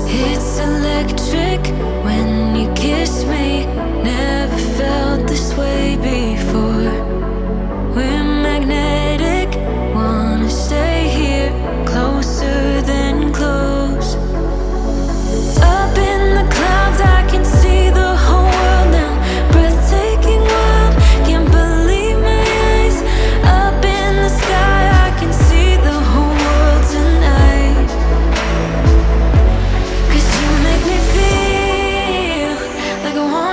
It's electric when you kiss me. Never felt this way before. We're magnetic, wanna stay here, closer than close. Up in the clouds, I can see the whole world now. Breathtaking wild, can't believe my eyes. Up in the sky, I can see the whole world tonight. 'Cause you make me feel like I want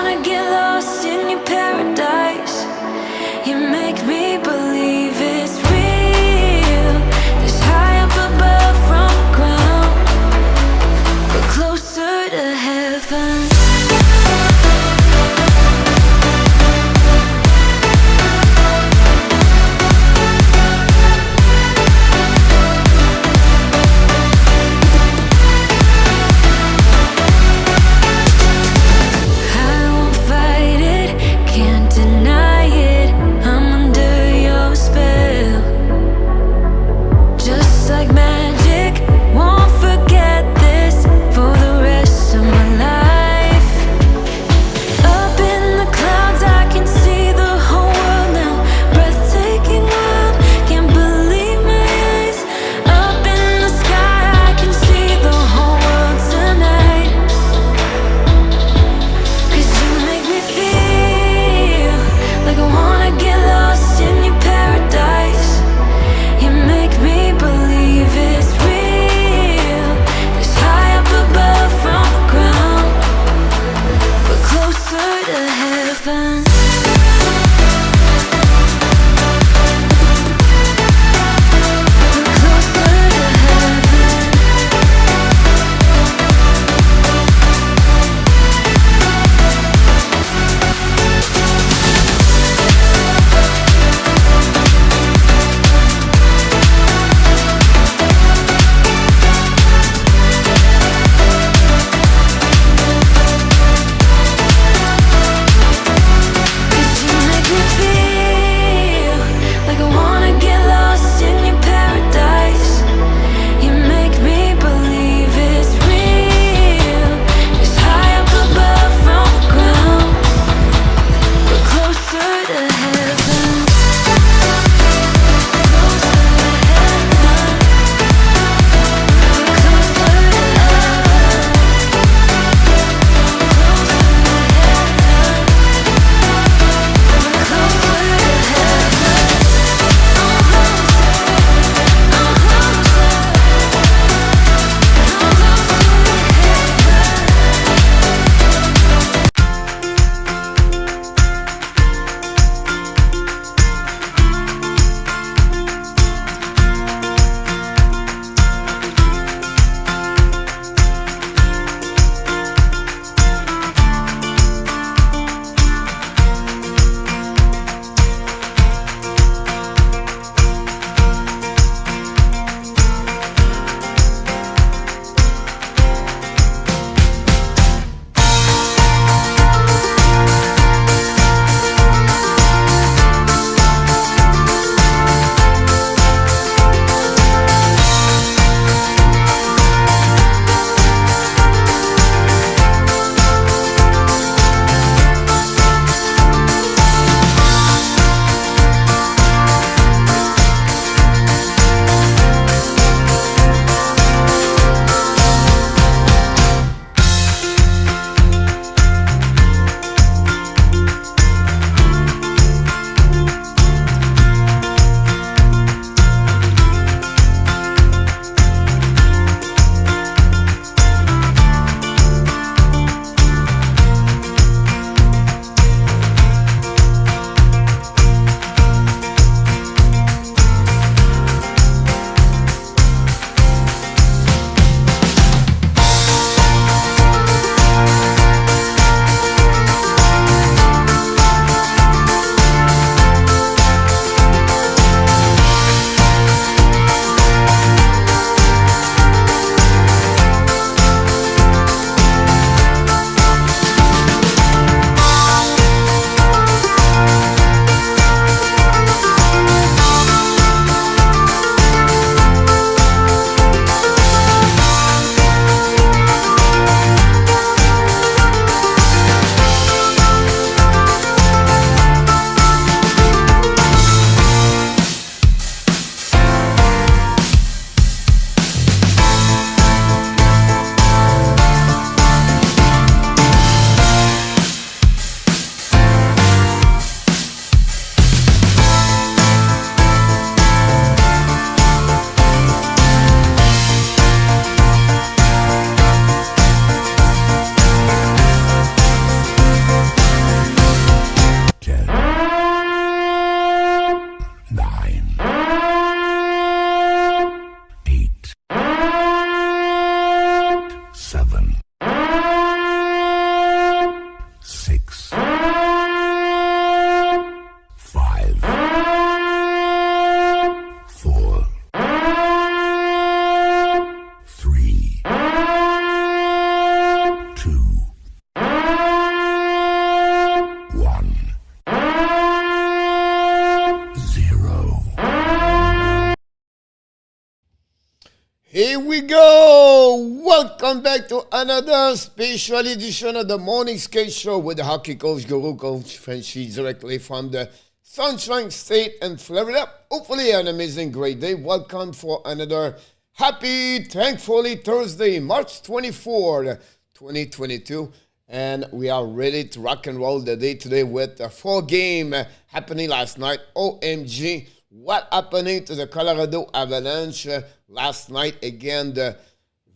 Here we go! Welcome back to another special edition of the Morning Skate Show with the hockey coach, Guru Coach Frenchy, directly from the Sunshine State in Florida. Hopefully an amazing, great day. Welcome for another happy, thankfully Thursday, March 24th, 2022. And we are ready to rock and roll the day today with a 4-game happening last night. OMG, what happening to the Colorado Avalanche last night? Again, the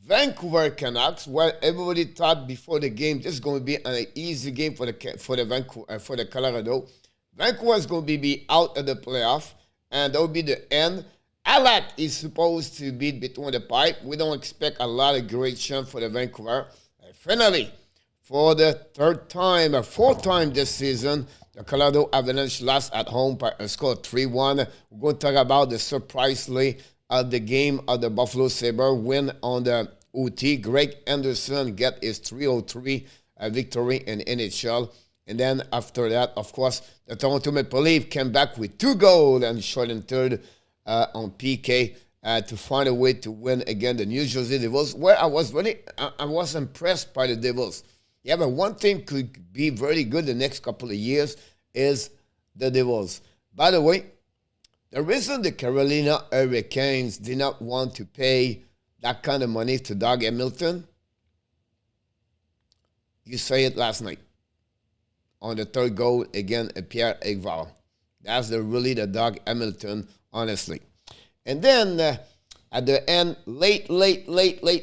Vancouver Canucks, where everybody thought before the game this is going to be an easy game for the Colorado. Vancouver is going to be out of the playoff, and that will be the end. Alak is supposed to be between the pipe. We don't expect a lot of great chance for the Vancouver. Finally, for the fourth time this season, the Colorado Avalanche lost at home by a score of 3-1. We're going to talk about the surprisingly of the game of the Buffalo Sabres win on the OT. Greg Anderson get his 3-0-3 victory in NHL. And then after that, of course, the Toronto Maple Leafs came back with 2 goals and shot in third on PK to find a way to win again the New Jersey Devils, where I was impressed by the Devils. Yeah, but one team could be very good the next couple of years is the Devils. By the way, the reason the Carolina Hurricanes did not want to pay that kind of money to Doug Hamilton, you say it last night on the third goal again, Pierre Engvall. That's really the Doug Hamilton, honestly. And then at the end, late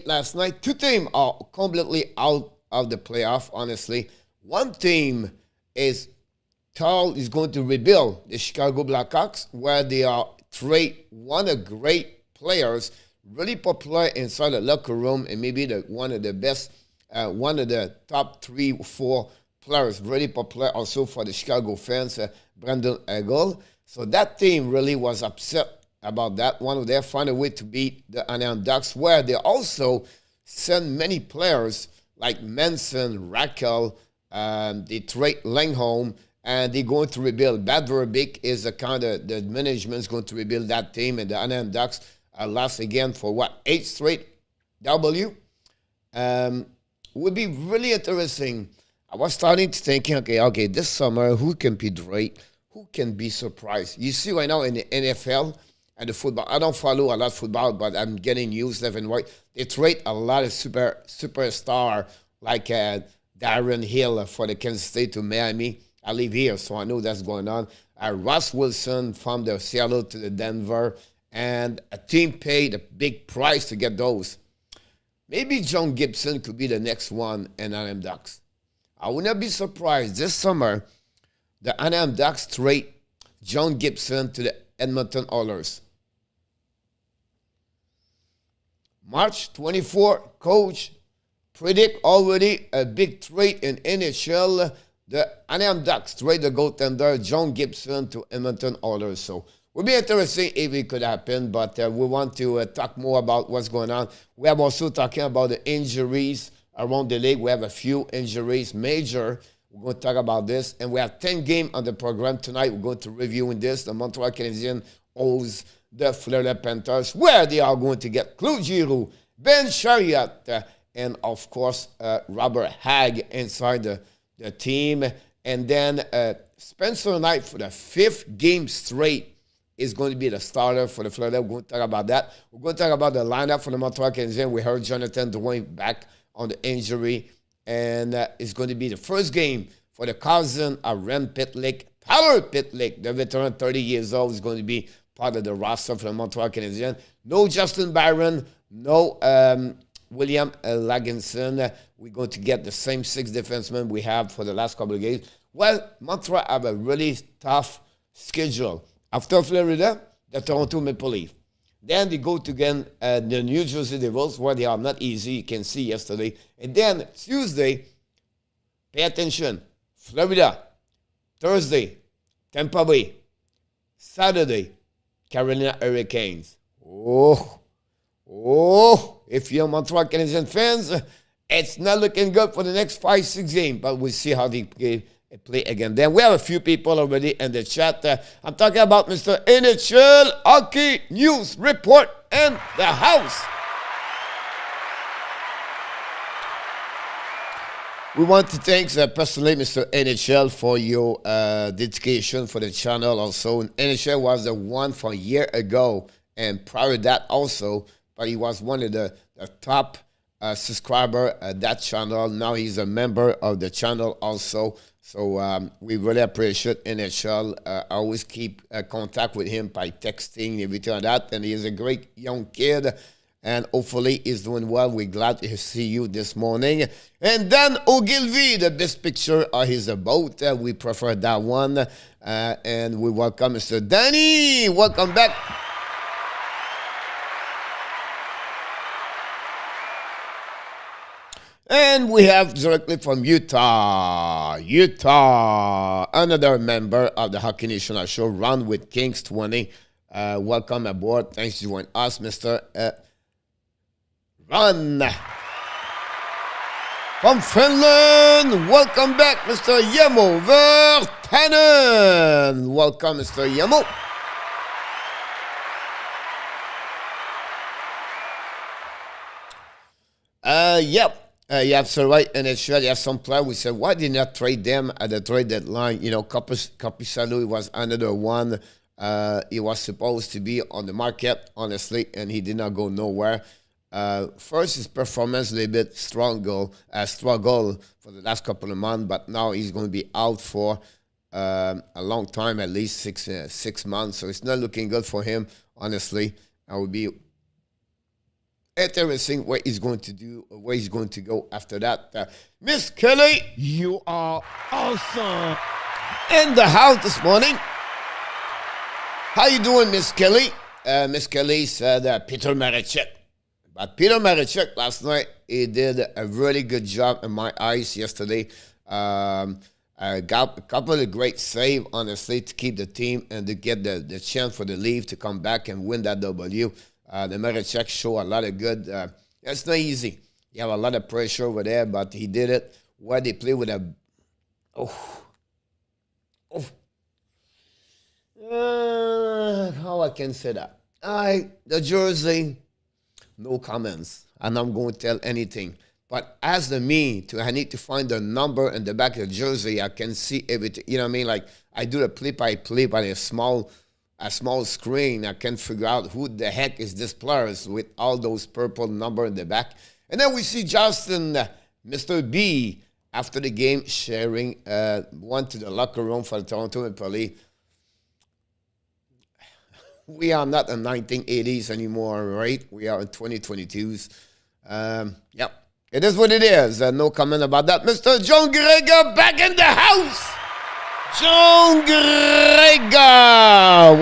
last night, 2 teams are completely out of the playoff, honestly. One team is going to rebuild the Chicago Blackhawks, where they are trade one of the great players, really popular inside the locker room, and maybe one of the best, one of the top 3 or 4 players, really popular also for the Chicago fans, Brandon Hagel. So that team really was upset about that. One of them found a way to beat the Anaheim Ducks, where they also send many players like Manson, Raquel, they trade LANHAM, and they're going to rebuild. Bad Verbeek is the management's going to rebuild that team, and the Anaheim Ducks lost again for 8 straight W. Would be really interesting. I was starting to thinking, okay, this summer, who can be great? Who can be surprised? You see right now in the NFL and the football, I don't follow a lot of football, but I'm getting news left and right. They trade a lot of superstar like Darren Hill for the Kansas State to Miami. I live here, so I know that's going on. Russ Wilson from the Seattle to the Denver, and a team paid a big price to get those. Maybe John Gibson could be the next one in Anaheim Ducks. I would not be surprised this summer the Anaheim Ducks trade John Gibson to the Edmonton Oilers. March 24, coach predict already a big trade in NHL. The Anaheim Ducks trade the goaltender John Gibson to Edmonton Oilers. So it would be interesting if it could happen, but we want to talk more about what's going on. We have also talking about the injuries around the league. We have a few injuries, major. We're going to talk about this. And we have 10 games on the program tonight. We're going to review in this. The Montreal Canadiens owes the Florida Panthers, where they are going to get Claude Giroux, Ben Chariot, and of course, Robert Hagg inside the team. And then Spencer Knight for the 5th game straight is going to be the starter for the Florida. We're going to talk about that. We're going to talk about the lineup for the Montreal Canadiens. We heard Jonathan Drouin back on the injury, and it's going to be the first game for the cousin of Rem Pitlick. Tyler Pitlick, the veteran, 30 years old, is going to be part of the roster for the Montreal Canadiens. No Justin Byron, no William Lagenson. We're going to get the same 6 defensemen we have for the last couple of games. Well, Montreal have a really tough schedule. After Florida, the Toronto Maple Leafs. Then they go to again the New Jersey Devils, where they are not easy. You can see yesterday. And then Tuesday, pay attention, Florida. Thursday, Tampa Bay. Saturday, Carolina Hurricanes. If you're Montreal Canadiens fans, it's not looking good for the next 5-6 games, but we'll see how they play again. Then we have a few people already in the chat. I'm talking about Mr. NHL Hockey News Report in the house. We want to thank personally Mr. NHL for your dedication for the channel also. NHL was the one from a year ago, and prior to that also, but he was one of the top subscriber at that channel. Now he's a member of the channel also. So we really appreciate NHL. I always keep contact with him by texting, everything like that. And he's a great young kid. And hopefully he's doing well. We're glad to see you this morning. And then Ogilvy, the best picture of his boat. We prefer that one. And we welcome Mr. Danny. Welcome back. And we have directly from Utah, another member of the Hockey National Show, Run with Kings 20. Welcome aboard. Thanks for joining us, Mr. Run. From Finland, welcome back, Mr. Yemo Vertanen. Welcome, Mr. Yemo. Yep. You have so right, and it's really some player. We said, why did not trade them at the trade deadline? You know, Capisalu was another one. He was supposed to be on the market, honestly, and he did not go nowhere. First, his performance a little bit struggle for the last couple of months, but now he's going to be out for a long time, at least 6 months. So it's not looking good for him, honestly. I would be interesting what he's going to do, where he's going to go after that. Miss Kelly, you are awesome. In the house this morning. How you doing, Miss Kelly? Miss Kelly said Peter Marechek. But Peter Marechek last night, he did a really good job in my eyes yesterday. Got a couple of great saves, honestly, to keep the team and to get the chance for the Leaf to come back and win that W. The Marechek show a lot of good. It's not easy. You have a lot of pressure over there, but he did it. Where they play with a... how I can say that? The jersey, no comments. And I'm going to tell anything. But as the me, I need to find the number in the back of the jersey. I can see everything. You know what I mean? Like, I do the play-by-play by a small screen. I can figure out who the heck is this player with all those purple number in the back. And then we see Justin, Mr. B, after the game, sharing one to the locker room for the Toronto Maple Leafs. We are not in 1980s anymore, right? We are in 2022s. Yep. It is what it is. No comment about that. Mr. John Gregor back in the house. John Gregor,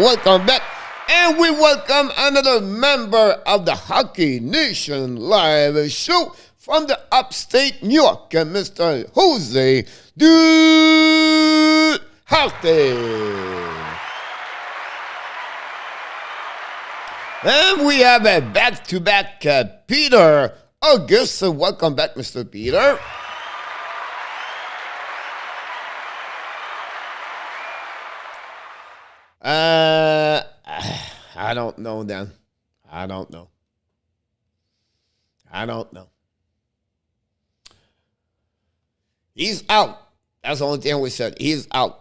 welcome back. And we welcome another member of the Hockey Nation Live Show from the upstate New York, Mr. Jose DUARTE. And we have a back-to-back Peter August. So welcome back, Mr. Peter. I don't know, Dan. I don't know. He's out. That's the only thing we said. He's out.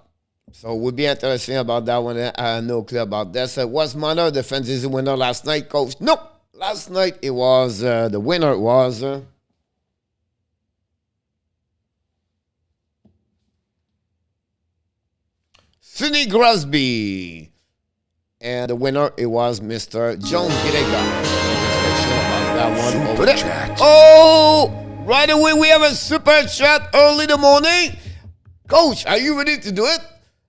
So we'll be interesting about that one. I have no clue about that. So was Manor defensive winner last night, Coach? Nope. Last night it was, the winner was... Sidney Crosby. And the winner, it was Mr. John Gregor. That one over there. Chat. Oh, right away we have a super chat early in the morning. Coach, are you ready to do it?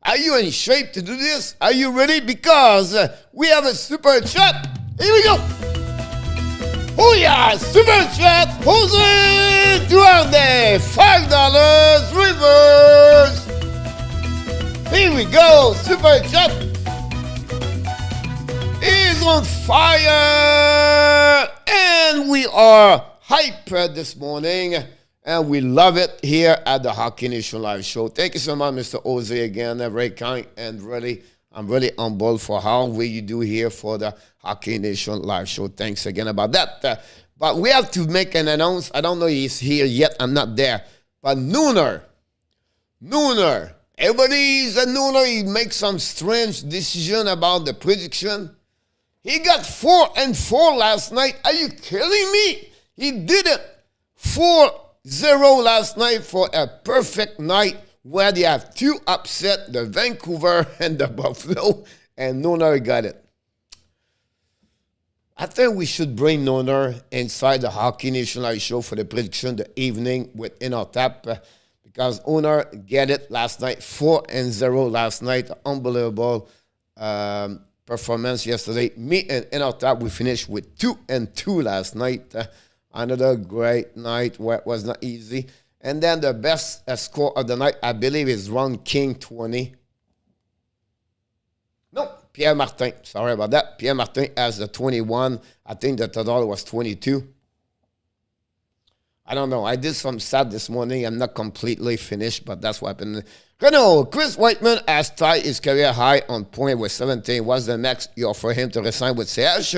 Are you in shape to do this? Are you ready? Because we have a super chat. Here we go. Oh yeah, super chat. Jose Duarte, $5 reverse. Here we go, super chat is on fire, and we are hyped this morning, and we love it here at the Hockey Nation Live Show. Thank you so much, Mr. Jose, again, very kind, and really, I'm really humbled for how you do here for the Hockey Nation Live Show. Thanks again about that. But we have to make an announcement. I don't know if he's here yet. I'm not there. But Nooner, everybody's a Nooner. He makes some strange decision about the prediction. He got 4-4 last night. Are you kidding me? He did it. 4-0 last night for a perfect night where they have two upset, the Vancouver and the Buffalo, and Nooner got it. I think we should bring Nooner inside the Hockey Nation Live show for the prediction the evening with Inotap because Nooner get it last night, 4-0 last night, unbelievable performance yesterday. Me and Inotap, we finished with 2-2 last night. Another great night where it was not easy. And then the best score of the night, I believe, is Ron King 20. No, Pierre Martin. Sorry about that. Pierre Martin has the 21. I think the total was 22. I don't know. I did some stat this morning. I'm not completely finished, but that's what happened. Renault, Chris Whiteman has tied his career high on point with 17. What's the next you offer him to resign with CH?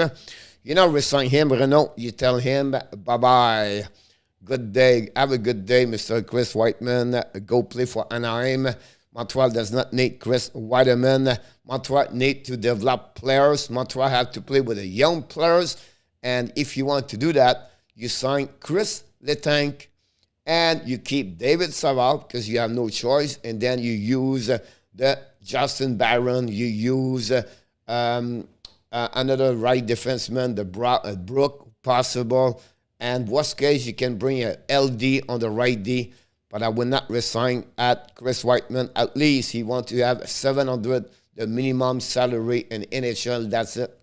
You know, resign him, Renault. You tell him, bye-bye. Good day. Have a good day, Mr. Chris Whiteman. Go play for Anaheim. Montreal does not need Chris Whiteman. Montreal need to develop players. Montreal have to play with the young players. And if you want to do that, you sign Chris Letang and you keep David Savard because you have no choice. And then you use the Justin Barron. You use another right defenseman, the Brook, possible. And worst case, you can bring a LD on the right D. But I will not resign at Chris Whiteman. At least he wants to have 700, the minimum salary in NHL. That's it.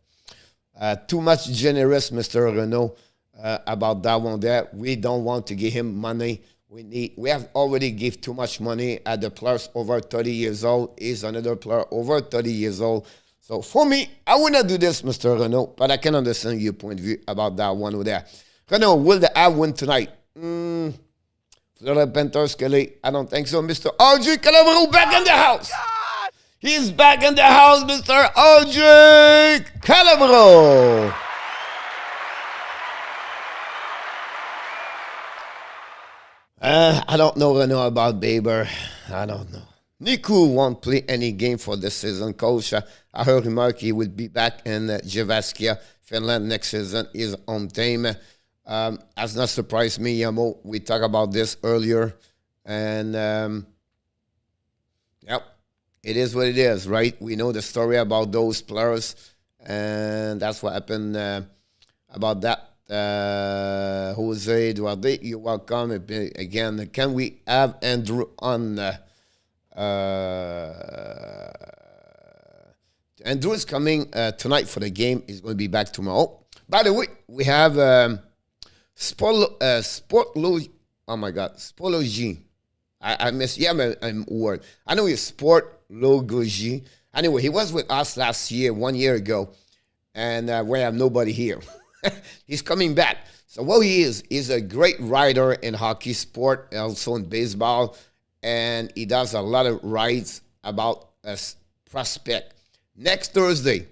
Too much generous, Mr. Renault, about that one there. We don't want to give him money. We have already give too much money at the players over 30 years old. He's another player over 30 years old. So for me, I will not do this, Mr. Renault. But I can understand your point of view about that one over there. Renault, will the Avs win tonight? Florida Panthers, Kelly. I don't think so. Mr. RJ Calabro back in the house. He's back in the house, Mr. RJ Calabro. I don't know, Renault, about Baber. I don't know. Niku won't play any game for this season, coach. I heard remark he will be back in Jyväskylä, Finland next season. His home team. Has not surprised me, Yamo. We talked about this earlier. And, yep, it is what it is, right? We know the story about those players. And that's what happened about that. Jose Duarte, you're welcome. Again, can we have Andrew on? Andrew is coming tonight for the game. He's going to be back tomorrow. By the way, we have... Sportology. Oh my God, Sportology. I miss. Yeah, I'm word. I know it's Sportology. Anyway, he was with us last year, 1 year ago, and we have nobody here. He's coming back. So what he is, he's a great writer in hockey sport, also in baseball, and he does a lot of writes about a prospect. Next Thursday,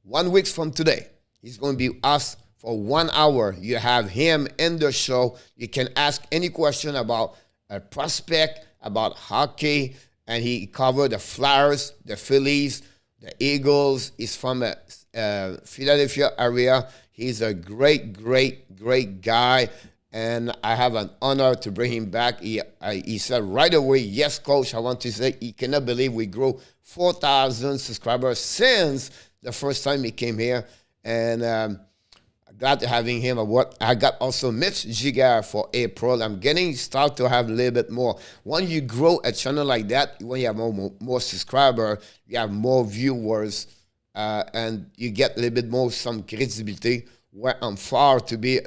1 week from today, he's going to be us. For 1 hour, you have him in the show. You can ask any question about a prospect, about hockey, and he covered the Flyers, the Phillies, the Eagles. He's from the Philadelphia area. He's a great, great, great guy, and I have an honor to bring him back. He said right away, yes, coach, I want to say he cannot believe we grew 4,000 subscribers since the first time he came here, and glad to having him. I got also Mitch Giger for April. I'm getting start to have a little bit more. When you grow a channel like that, when you have more subscribers, you have more viewers, and you get a little bit more some credibility. Where I'm far to be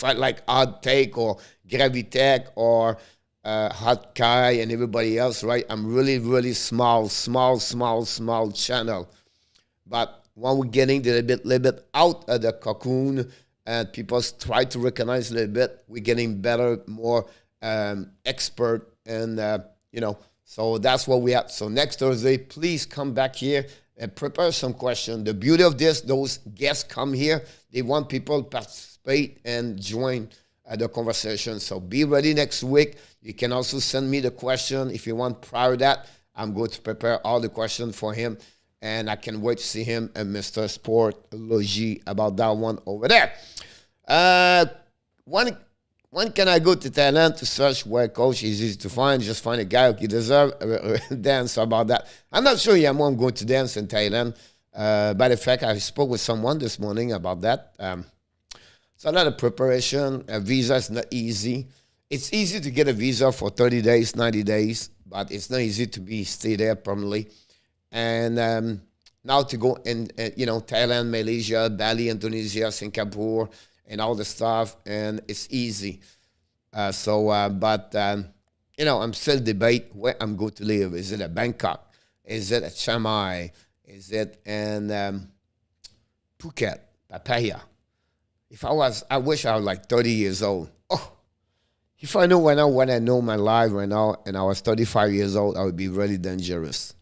like Odd Take or Gravitech or Hot Kai and everybody else, right? I'm really, really small channel. But when we're getting a little bit out of the cocoon and people try to recognize a little bit, we're getting better, more expert, and, so that's what we have. So next Thursday, please come back here and prepare some questions. The beauty of this, those guests come here, they want people to participate and join the conversation. So be ready next week. You can also send me the question if you want prior to that. I'm going to prepare all the questions for him. And I can wait to see him and Mr. Sport Logie about that one over there. When can I go to Thailand to search where coach is easy to find? Just find a guy who deserves a dance about that. I'm not sure yet I'm going to dance in Thailand. By the fact, I spoke with someone this morning about that. It's a lot of preparation. A visa is not easy. It's easy to get a visa for 30 days, 90 days, but it's not easy to stay there permanently. And now to go in, Thailand, Malaysia, Bali, Indonesia, Singapore, and all the stuff, and it's easy. I'm still debate where I'm going to live. Is it at Bangkok? Is it at Chiang Mai? Is it in Phuket, Pattaya? I wish I was like 30 years old. Oh, if I know right now what I know my life right now, and I was 35 years old, I would be really dangerous.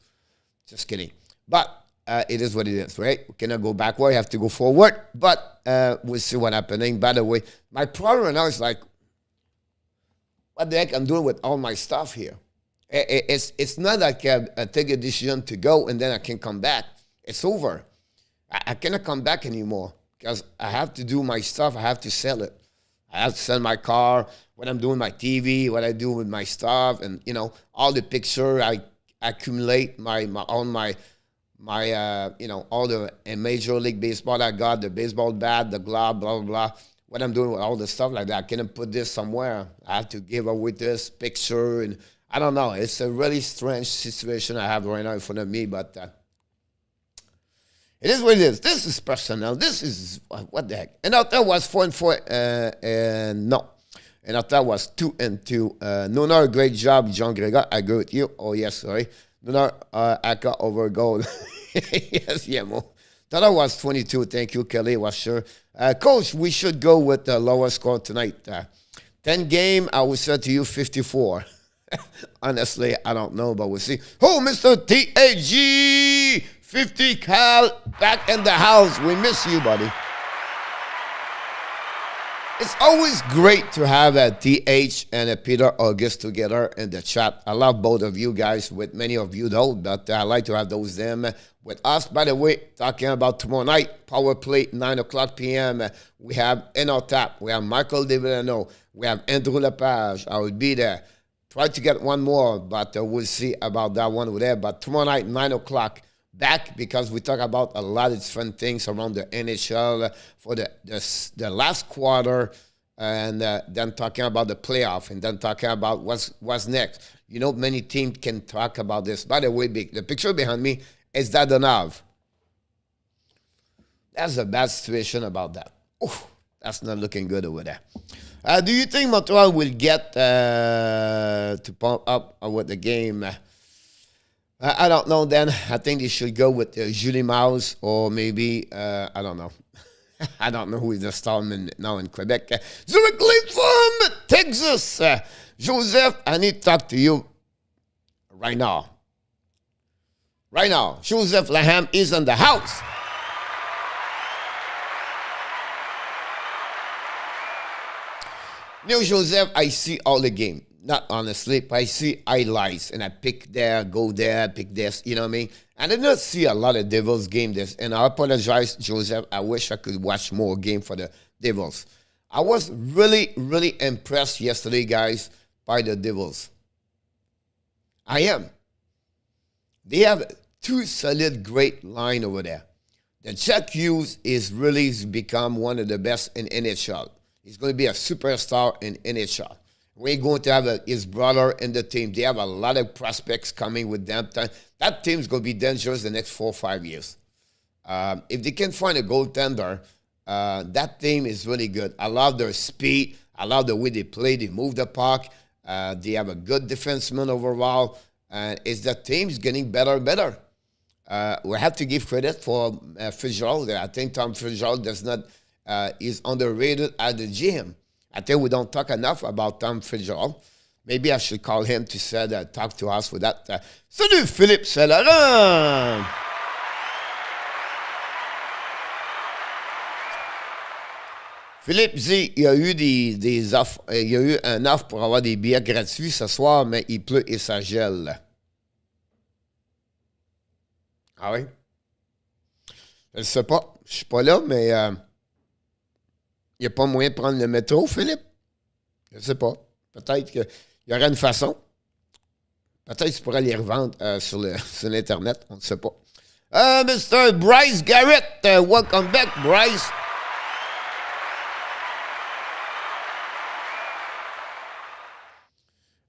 Just kidding. But it is what it is, right? We cannot go backward. You have to go forward. But we'll see what's happening. By the way, my problem right now is like, what the heck I'm doing with all my stuff here? It's not like I take a decision to go and then I can come back. It's over. I cannot come back anymore because I have to do my stuff. I have to sell it. I have to sell my car, what I'm doing my TV, what I do with my stuff, and all the picture I accumulate all the Major League Baseball I got, the baseball bat, the glove, blah, blah, blah. What I'm doing with all the stuff like that, I cannot put this somewhere. I have to give away this picture, and I don't know. It's a really strange situation I have right now in front of me, but it is what it is. This is personal. This is, what the heck. And out there was 4-4, and no. And out there was 2-2. Nona, great job, John Gregor. I agree with you. Oh, yes, sorry. Nona, Aka over goal. Yes, yeah, Mo. That was 22. Thank you, Kelly. Was sure. Coach, we should go with the lower score tonight. 10 game, I will say to you 54. Honestly, I don't know, but we'll see. Oh, Mr. TAG, 50 Cal, back in the house. We miss you, buddy. It's always great to have a TH and a Peter August together in the chat. I love both of you guys, with many of you though, but I like to have those them with us. By the way, talking about tomorrow night, power play, 9 o'clock p.m. We have in our tap, we have Michael DeLanery, we have Andrew Lepage. I will be there. Try to get one more, but we'll see about that one over there. But tomorrow night, 9 o'clock, back, because we talk about a lot of different things around the NHL for the last quarter, and then talking about the playoff, and then talking about what's next. Many teams can talk about this. By the way, the picture behind me is Dadonov. That's a bad situation about that. Oof, that's not looking good over there. Do you think Montreal will get to pump up with the game? I don't know then. I think they should go with Julie Mouse, or maybe, I don't know. I don't know who is the star now in Quebec. Directly from Texas. Joseph, I need to talk to you right now. Right now. Joseph LANHAM is in the house. Joseph, I see all the game. Not honestly, but I see highlights, and I pick there, go there, pick this, you know what I mean? I did not see a lot of Devils game this, and I apologize, Joseph. I wish I could watch more game for the Devils. I was really, really impressed yesterday, guys, by the Devils. I am. They have two solid, great line over there. The Jack Hughes is really become one of the best in NHL. He's going to be a superstar in NHL. We're going to have his brother in the team. They have a lot of prospects coming with them. That team's going to be dangerous the next 4 or 5 years. If they can find a goaltender, that team is really good. I love their speed. I love the way they play. They move the puck. They have a good defenseman overall. And the team's getting better and better. We have to give credit for Fitzgerald. I think Tom Fitzgerald is underrated at the GM. I think we don't talk enough about Tom Fitzgerald. Maybe I should call him to talk to us with that. Salut Philippe Cellarin! Philippe dit il y a eu des offres, il y a eu un offre pour avoir des billets gratuits ce soir, mais il pleut et ça gèle. Ah oui? Je ne sais pas. Je ne suis pas là, mais il n'y a pas moyen de prendre le métro, Philippe? Je ne sais pas. Peut-être qu'il y aurait une façon. Peut-être que tu pourrais les revendre sur l'Internet. On ne sait pas. Mr. Bryce Garrett, welcome back, Bryce.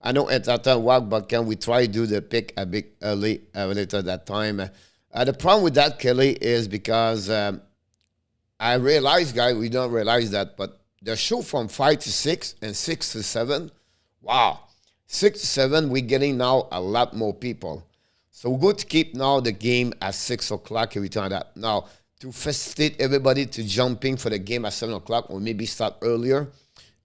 I know it's at a walk, but can we try to do the pick a bit early later that time? The problem with that, Kelly, is because I realize, guys, we don't realize that, but the show from 5 to 6 and 6 to 7, wow. 6 to 7, we're getting now a lot more people. So we're going to keep now the game at 6 o'clock every time that. Now, to facilitate everybody to jumping for the game at 7 o'clock, or maybe start earlier.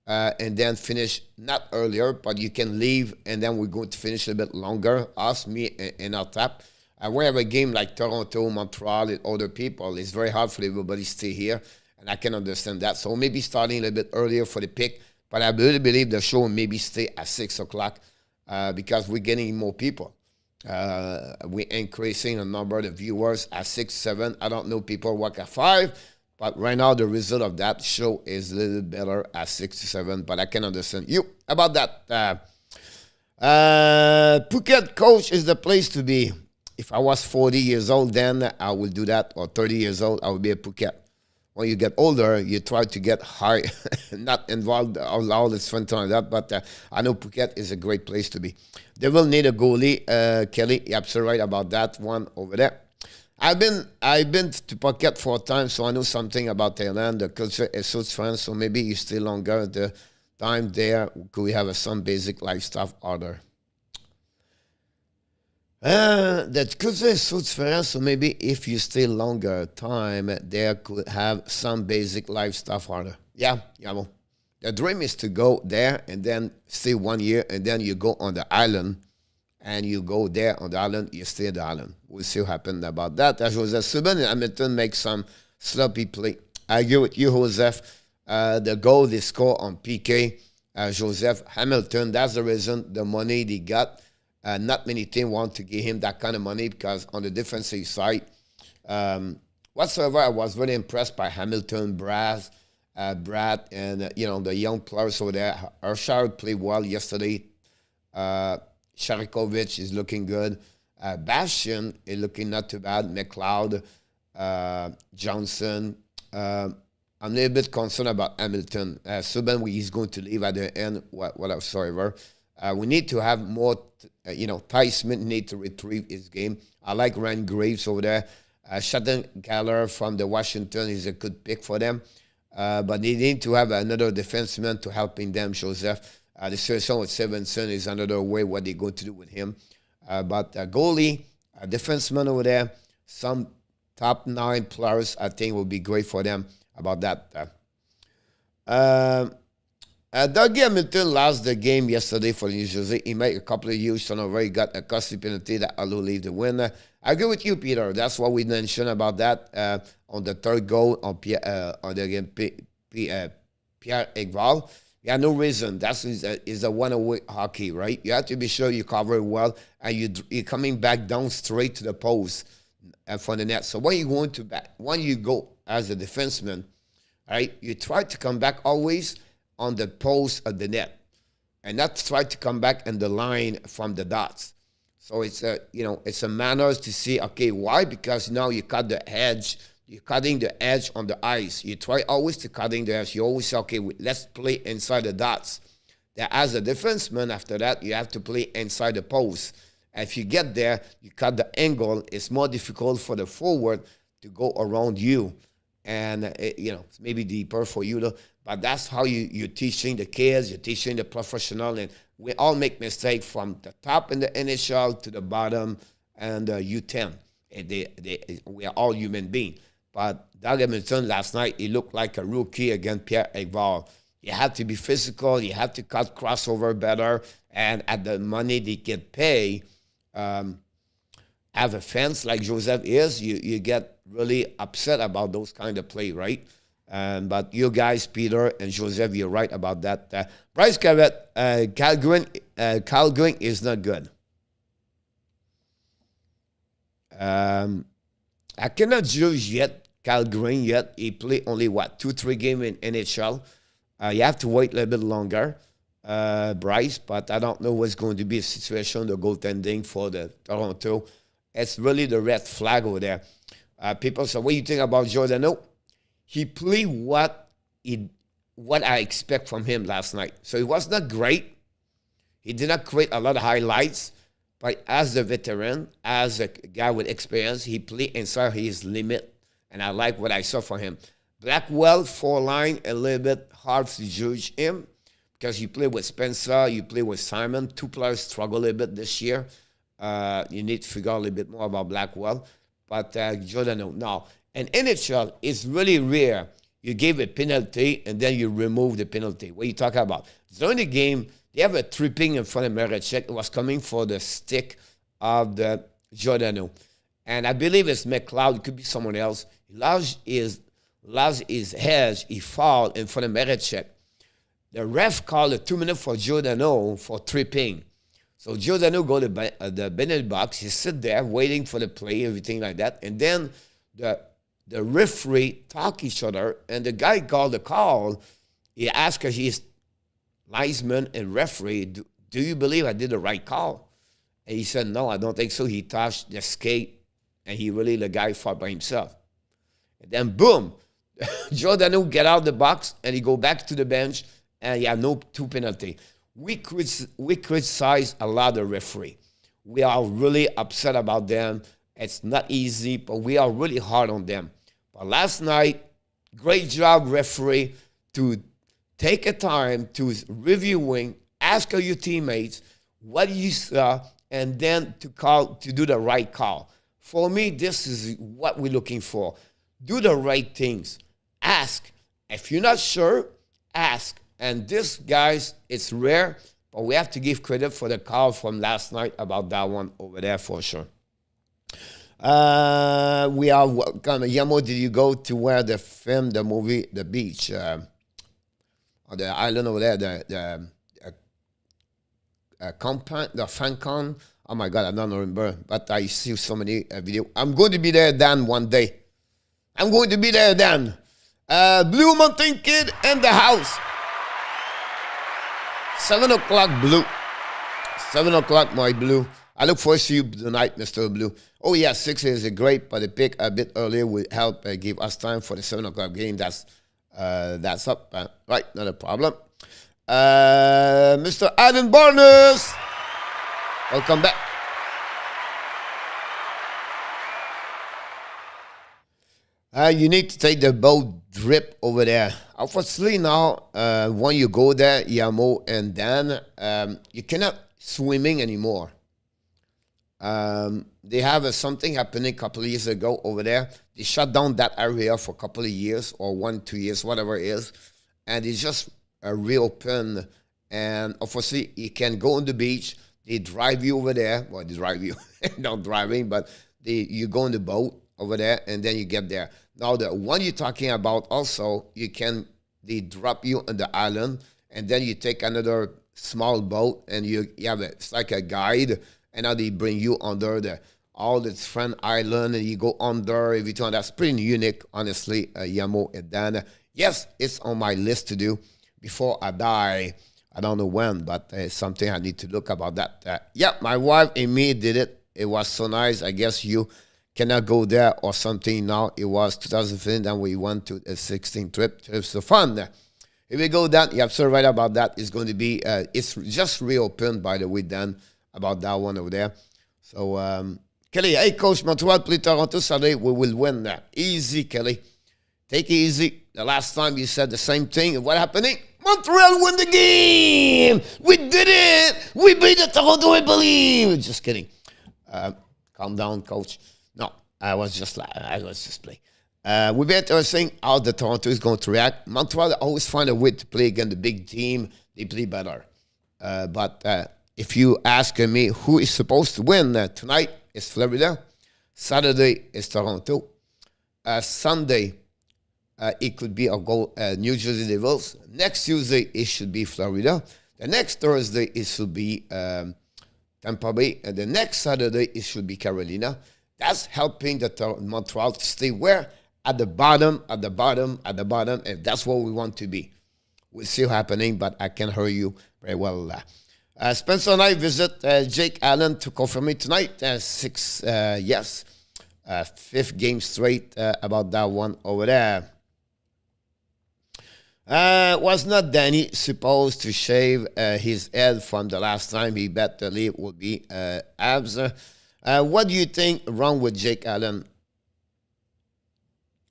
And then finish not earlier, but you can leave, and then we're going to finish a bit longer. Us, me, and our tap. We have a game like Toronto, Montreal, and other people. It's very hard for everybody to stay here, and I can understand that. So maybe starting a little bit earlier for the pick, but I really believe the show will maybe stay at 6 o'clock because we're getting more people. We're increasing the number of viewers at 6, 7. I don't know, people work at 5. But right now, the result of that show is a little better at 6 to 7. But I can understand you about that. Phuket, coach, is the place to be. If I was 40 years old, then I will do that. Or 30 years old, I will be at Phuket. When you get older, you try to get high, not involved all this fun time like that. But I know Phuket is a great place to be. They will need a goalie, Kelly. You're absolutely right about that one over there. I've been to Phuket 4 times, so I know something about Thailand. The culture is so different, so maybe you stay longer. The time there, could we have some basic life stuff order? The culture is so different, so maybe if you stay longer time, there could have some basic life stuff order. Yeah, well. The dream is to go there and then stay 1 year, and then you go on the island. And you go there on the island, you stay at the island. We'll see what happens about that. As Joseph Subban and Hamilton make some sloppy play. I agree with you, Joseph. The goal they score on PK, Joseph Hamilton, that's the reason the money they got. Not many teams want to give him that kind of money because on the defensive side, whatsoever, I was very impressed by Hamilton, Brad, and the young players over there. Urshard played well yesterday. Sharikovic is looking good. Bastian is looking not too bad. McLeod, Johnson. I'm a little bit concerned about Hamilton. Subban, he's going to leave at the end, whatsoever. We need to have more, Ty Smith need to retrieve his game. I like Ryan Graves over there. Shatton Galler from the Washington is a good pick for them. But they need to have another defenseman to helping them, Joseph. The situation with Stevenson is another way what they're going to do with him. But goalie, a defenseman over there, some top 9 players, I think will be great for them about that. Dougie Hamilton lost the game yesterday for New Jersey. He made a couple of huge turnovers. He got a costly penalty that allowed leave the winner. I agree with you, Peter. That's what we mentioned about that on the third goal on Pierre Engvall. Yeah, no reason. That's is a one-away hockey, right? You have to be sure you cover it well, and you're coming back down straight to the post from the net. So when you're going to back, when you go as a defenseman, right, you try to come back always on the post of the net, and not try to come back in the line from the dots. So it's a manner to see. Okay, why? Because now you cut the edge. You're cutting the edge on the ice. You try always to cutting the edge. You always say, okay, let's play inside the dots. That as a defenseman, after that, you have to play inside the post. And if you get there, you cut the angle. It's more difficult for the forward to go around you. And, it's maybe deeper for you. But that's how you're teaching the kids. You're teaching the professional. And we all make mistakes from the top in the NHL to the bottom and U10. And we are all human beings. But Doug Hamilton last night, he looked like a rookie against Pierre Engvall. You have to be physical. You have to cut crossover better. And at the money they get paid, have a fence like Joseph is, you get really upset about those kind of play, right? But you guys, Peter and Joseph, you're right about that. Bryce Cavett, Calgary is not good. I cannot judge yet Calgary yet. He played only, 2-3 games in NHL. You have to wait a little bit longer, Bryce, but I don't know what's going to be the situation, the goaltending for the Toronto. It's really the red flag over there. People say, what do you think about Giordano? He played what I expect from him last night. So it was not great. He did not create a lot of highlights. But as a veteran, as a guy with experience, he played inside his limit. And I like what I saw from him. Blackwell, 4-line, a little bit hard to judge him. Because you play with Spencer, you play with Simon. 2 players struggle a little bit this year. You need to figure out a little bit more about Blackwell. But Giordano, no. And NHL is really rare. You give a penalty and then you remove the penalty. What are you talking about? During the game, they have a tripping in front of Marechek. It was coming for the stick of the Giordano. And I believe it's McLeod. It could be someone else. He lost his hedge. He fall in front of Marechek. The ref called a 2 minutes for Giordano for tripping. So Giordano go to the penalty box. He sit there waiting for the play, everything like that. And then the referee talk each other. And the guy called the call. He asked his linesman and referee, do you believe I did the right call? And he said, no, I don't think so. He touched the skate. And the guy fought by himself. And then boom, Giordano get out of the box. And he go back to the bench. And he had no 2 penalty. We criticize a lot of referee. We are really upset about them. It's not easy, but we are really hard on them. But last night, great job, referee, to take a time to reviewing, ask your teammates what you saw, and then to do the right call. For me, this is what we're looking for. Do the right things. Ask. If you're not sure, ask. And this, guys, it's rare, but we have to give credit for the call from last night about that one over there for sure. We are welcome. Yamo, did you go to where they filmed the movie, The Beach? On the island over there, the compound, the FanCon. Oh my God, I don't remember, but I see so many videos. I'm going to be there, Dan, one day. I'm going to be there, Dan. Blue Mountain Kid in the house. 7 o'clock, Blue. 7 o'clock, my Blue. I look forward to you tonight, Mr. Blue. Oh, yeah, 6 is great, but the pick a bit earlier will help give us time for the 7 o'clock game. That's up. Right, not a problem. Mr. Adam Barnes. Welcome back. You need to take the boat drip over there. Unfortunately now, when you go there, Yamo and Dan, you cannot swimming anymore. They have something happening a couple of years ago over there. They shut down that area for a couple of years or 1-2 years, whatever it is. And it's just reopened. And unfortunately, you can go on the beach. They drive you over there. Well, they drive you. Not driving, but you go on the boat over there, and then you get there. Now, the one you're talking about also, they drop you on the island, and then you take another small boat, and you have it's like a guide, and now they bring you under all the different island, and you go under everything. That's pretty unique, honestly, Yamo and Dan. Yes, it's on my list to do before I die. I don't know when, but it's something I need to look about that. Yeah, my wife and me did it. It was so nice. I guess you cannot go there or something now. It was 2015, and we went to a 16 trip. It's so fun. Here we go, Dan. You're absolutely right about that. It's going to be, it's just reopened, by the way, Dan, about that one over there. So, Kelly, hey, Coach, Montreal play Toronto Saturday. We will win that. Easy, Kelly. Take it easy. The last time you said the same thing. What happening? Montreal won the game. We did it. We beat the Toronto Maple Leafs. Just kidding. Calm down, Coach. No, I was just playing. We'll be interesting how the Toronto is going to react. Montreal always find a way to play against the big team. They play better. But if you ask me who is supposed to win tonight, it's Florida. Saturday is Toronto. Sunday, it could be New Jersey Devils. Next Tuesday, it should be Florida. The next Thursday, it should be Tampa Bay. And the next Saturday, it should be Carolina. That's helping the Montreal to stay where? At the bottom, at the bottom, at the bottom. And that's what we want to be. We'll see what's happening, but I can hear you very well. Spencer and I visit Jake Allen to confirm it tonight. Yes. Fifth game straight about that one over there. Was not Danny supposed to shave his head from the last time he bet the lead would be abs? What do you think wrong with Jake Allen?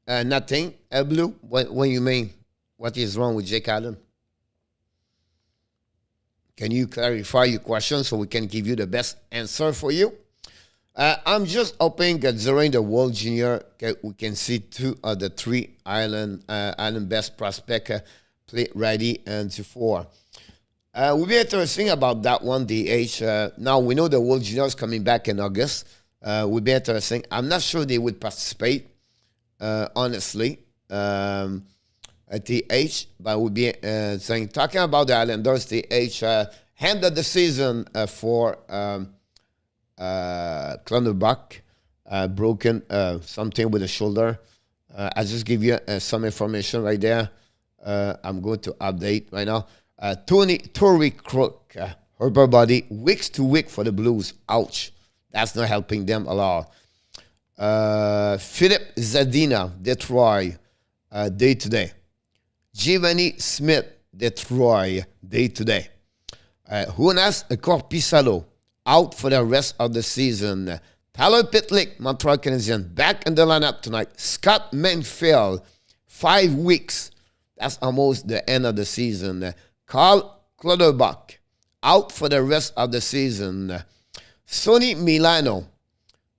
Nothing, Blue. What you mean? What is wrong with Jake Allen? Can you clarify your question so we can give you the best answer for you? I'm just hoping that during the World Junior, we can see 2 of the 3 Island best prospect play ready and to 4. Will be interesting about that one, DH. Now, we know the World Junior is coming back in August. Will be interesting. I'm not sure they would participate, honestly, at DH, but we'll be saying, talking about the Islanders, DH, end of the season for Clutterbuck, broken something with the shoulder. I'll just give you some information right there. I'm going to update right now. Tory Crook, upper body, week to week for the Blues. Ouch. That's not helping them a lot. Philip Zadina, Detroit, day to day. Giovanni Smith, Detroit, day to day. Jonas Corpissalo, out for the rest of the season. Tyler Pitlick, Montreal Canadiens, back in the lineup tonight. Scott Manfield, 5 weeks. That's almost the end of the season. Carl Clutterbuck, out for the rest of the season. Sonny Milano,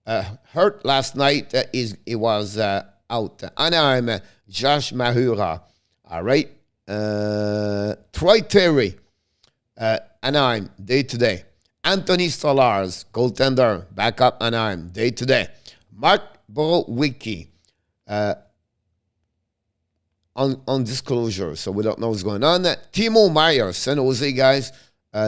hurt last night. He was out. Anaheim, Josh Mahura. All right. Troy Terry, Anaheim, day to day. Anthony Stolarz, goaltender, backup Anaheim, day to day. Mark Borowicki, on disclosure, so we don't know what's going on. Timo Meyer, San Jose guys,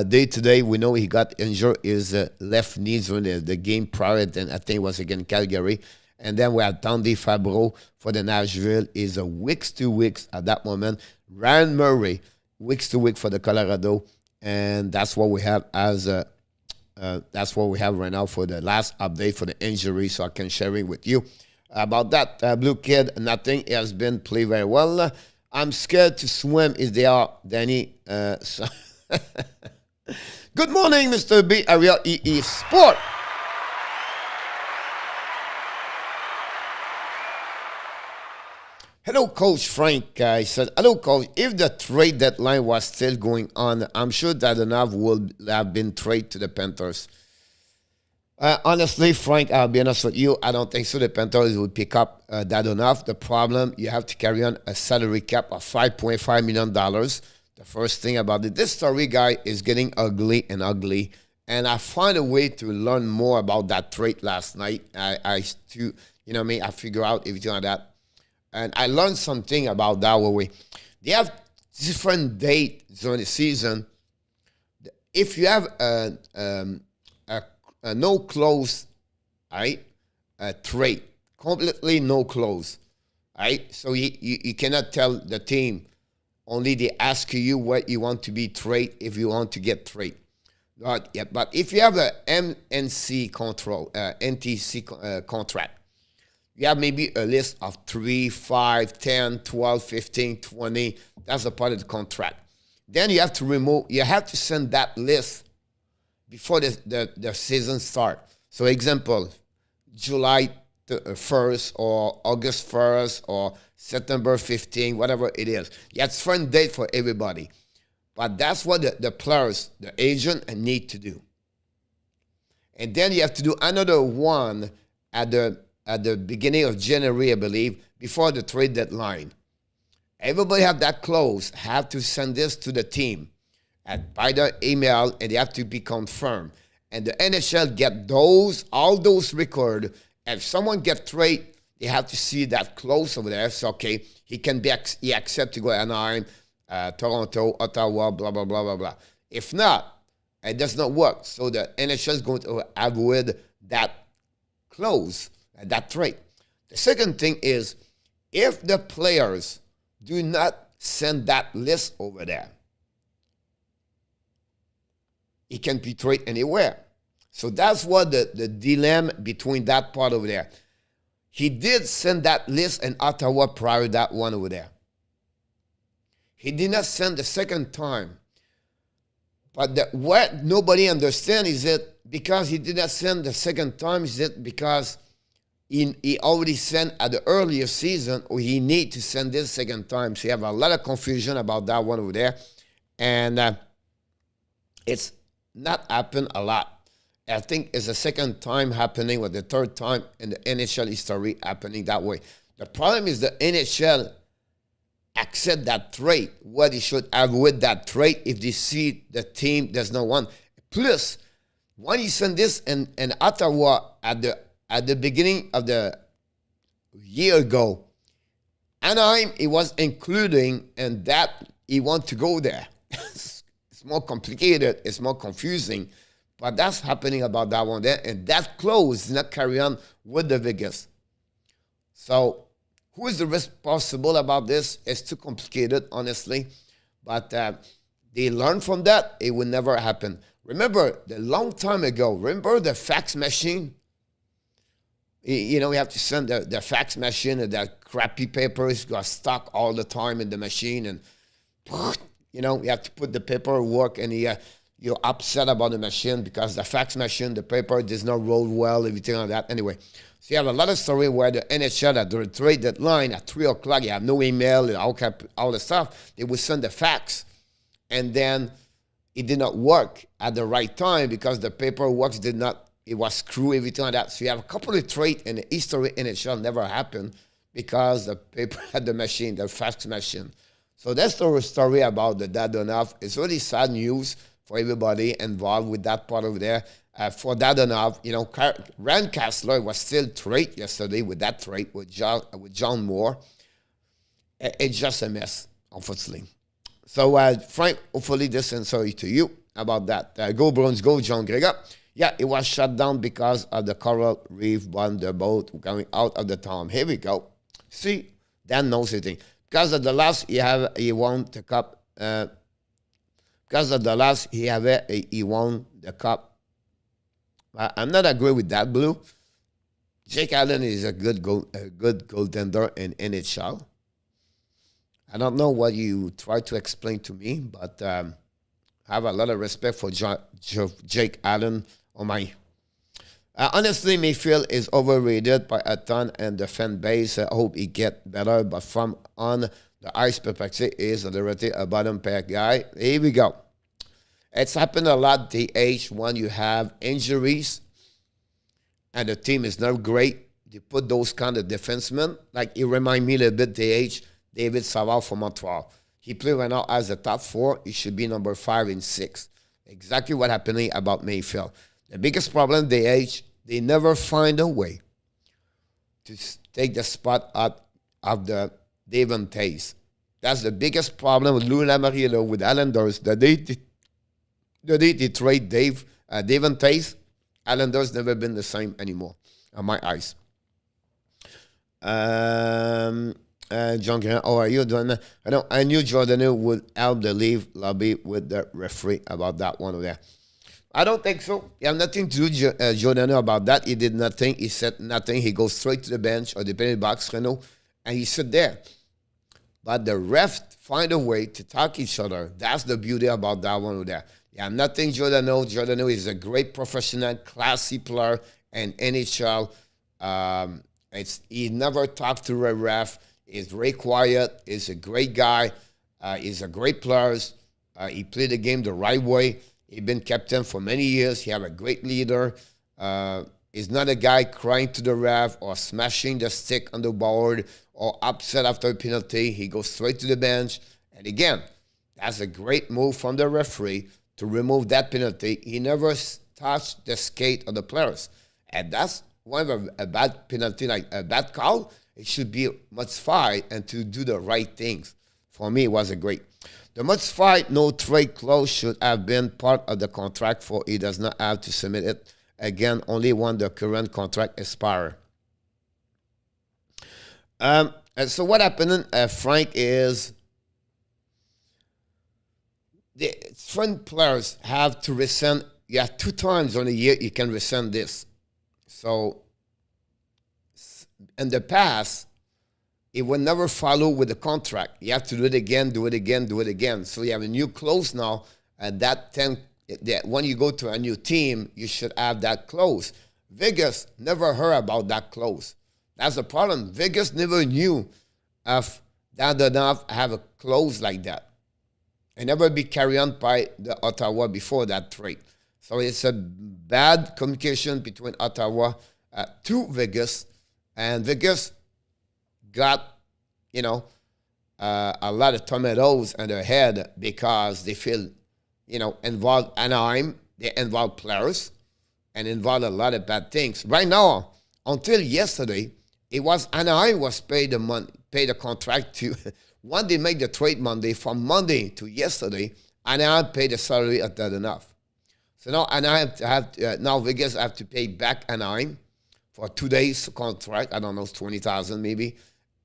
day to day. We know he got injured his left knee during the game prior, then I think it was against Calgary. And then we have Tandy Fabro for the Nashville, is weeks to weeks at that moment. Ryan Murray, weeks to week for the Colorado, and that's what we have as that's what we have right now for the last update for the injury, so I can share it with you. About that, Blue Kid, nothing. He has been played very well. I'm scared to swim if they are, Danny. Good morning, Mr. B. Ariel EE Sport. Hello, Coach Frank. I said, hello, Coach. If the trade deadline was still going on, I'm sure that enough would have been traded to the Panthers. Honestly, Frank, I'll be honest with you. I don't think so. The Panthers would pick up that enough. The problem, you have to carry on a salary cap of $5.5 million. The first thing about it, this story guy is getting ugly and ugly. And I found a way to learn more about that trade last night. I figure out everything like that. And I learned something about that way. They have different dates during the season. If you have a no close, right, trade, completely no close, right? So you cannot tell the team. Only they ask you what you want to be trade if you want to get trade. But if you have a MNC control, NTC contract, you have maybe a list of 3, 5, 10, 12, 15, 20. That's a part of the contract. Then you have to remove, you have to send that list before the season starts. So example, July 1st or August 1st or September 15th, whatever it is. You have different date for everybody. But that's what the players, the agent, need to do. And then you have to do another one at the beginning of January, I believe, before the trade deadline. Everybody have that clause, have to send this to the team by the email, and they have to be confirmed. And the NHL get all those records. If someone get trade, he had to see that close over there. So, okay, he accept to go to Anaheim, Toronto, Ottawa, blah, blah, blah, blah, blah. If not, it does not work. So the NHL is going to avoid that clause, that trade. The second thing is, if the players do not send that list over there, it can be traded anywhere. So that's what the dilemma between that part over there. He did send that list in Ottawa prior to that one over there. He did not send the second time. But what nobody understands is that because he did not send the second time, is it because he already sent at the earlier season, or he need to send this second time? So you have a lot of confusion about that one over there. And it's not happened a lot. I think it's the second time happening, or the third time in the NHL history happening that way. The problem is the NHL accept that trade. What he should avoid that trade if they see the team does not want. Plus, when he sent this in Ottawa at the beginning of the year ago, Anaheim, he was including, and that he want to go there. It's more complicated. It's more confusing. But that's happening about that one there. And that clause did not carry on with the Vegas. So who is the responsible about this? It's too complicated, honestly. But they learned from that. It will never happen. Remember, the long time ago, remember the fax machine? You know, we have to send the fax machine, and that crappy papers got stuck all the time in the machine. And, you know, you have to put the paperwork, and you're upset about the machine because the fax machine, the paper does not roll well, everything like that. Anyway, so you have a lot of story where the NHL at the trade deadline at 3 o'clock, you have no email, all the stuff. They would send the fax, and then it did not work at the right time because the paperwork did not, it was screwed, everything like that. So you have a couple of trades in the history NHL never happened because the paper had the machine, the fax machine. So that's the story about the Dadonov. It's really sad news for everybody involved with that part over there. For Dadonov, you know, Rand Kessler was still trade yesterday with that trade with John Moore. It's just a mess, unfortunately. So, Frank, hopefully this answer to you about that. Go Bruins, go John Gregor. Yeah, it was shut down because of the coral reef on the boat going out of the town. Here we go. See, Dan knows anything. Because of the last he won the cup. Because of the last he won the cup. I'm not agree with that, Blue. Jake Allen is a good goaltender in NHL. I don't know what you try to explain to me, but I have a lot of respect for Jake Allen. On my honestly, Mayfield is overrated by a ton, and the fan base I hope he get better. But from on the ice perspective, is already a bottom pair guy. Here we go. It's happened a lot, DH, when you have injuries and the team is not great. They put those kind of defensemen. Like, it remind me a little bit, DH, David Savard from Montreal. He played right now as the top 4. He should be number 5 and 6. Exactly what happening about Mayfield. The biggest problem, DH, they never find a way to take the spot out of the Devon Tays. That's the biggest problem with Lou Lamoriello, with Islanders. The day they trade Devon Tays, Islanders never been the same anymore, on my eyes. John Grant, how are you doing? I knew Jordan would help the leave lobby with the referee about that one over there. I don't think so. You have nothing to do, Jordan, about that. He did nothing. He said nothing. He goes straight to the bench or the penalty box, and he sit there. But the refs find a way to talk each other. That's the beauty about that one over there. You have nothing, Jordan. Jordan is a great professional, classy player in NHL. He never talked to a ref. He's very quiet. He's a great guy. He's a great player. He played the game the right way. He's been captain for many years. He have a great leader. He's not a guy crying to the ref or smashing the stick on the board or upset after a penalty. He goes straight to the bench. And again, that's a great move from the referee to remove that penalty. He never touched the skate of the players. And that's one of a bad penalty, like a bad call, it should be modified and to do the right things. For me, it was a great. The modified no trade clause should have been part of the contract, for he does not have to submit it again only when the current contract expires. And so what happened, Frank, is the foreign players have to rescind. You have 2 times on a year you can rescind this. So in the past, it would never follow with the contract. You have to do it again, do it again, do it again. So you have a new clause now, and that when you go to a new team, you should have that clause. Vegas never heard about that clause. That's the problem. Vegas never knew if that enough have a clause like that. It never be carried on by the Ottawa before that trade. So it's a bad communication between Ottawa to Vegas, and Vegas got, a lot of tomatoes in their head because they feel, involved Anaheim, they involve players, and involve a lot of bad things. Right now, until yesterday, it was Anaheim was paid the contract to. When they make the trade Monday, from Monday to yesterday, Anaheim paid the salary at that enough. So now Anaheim now Vegas have to pay back Anaheim for 2 days contract. I don't know, it's $20,000 maybe.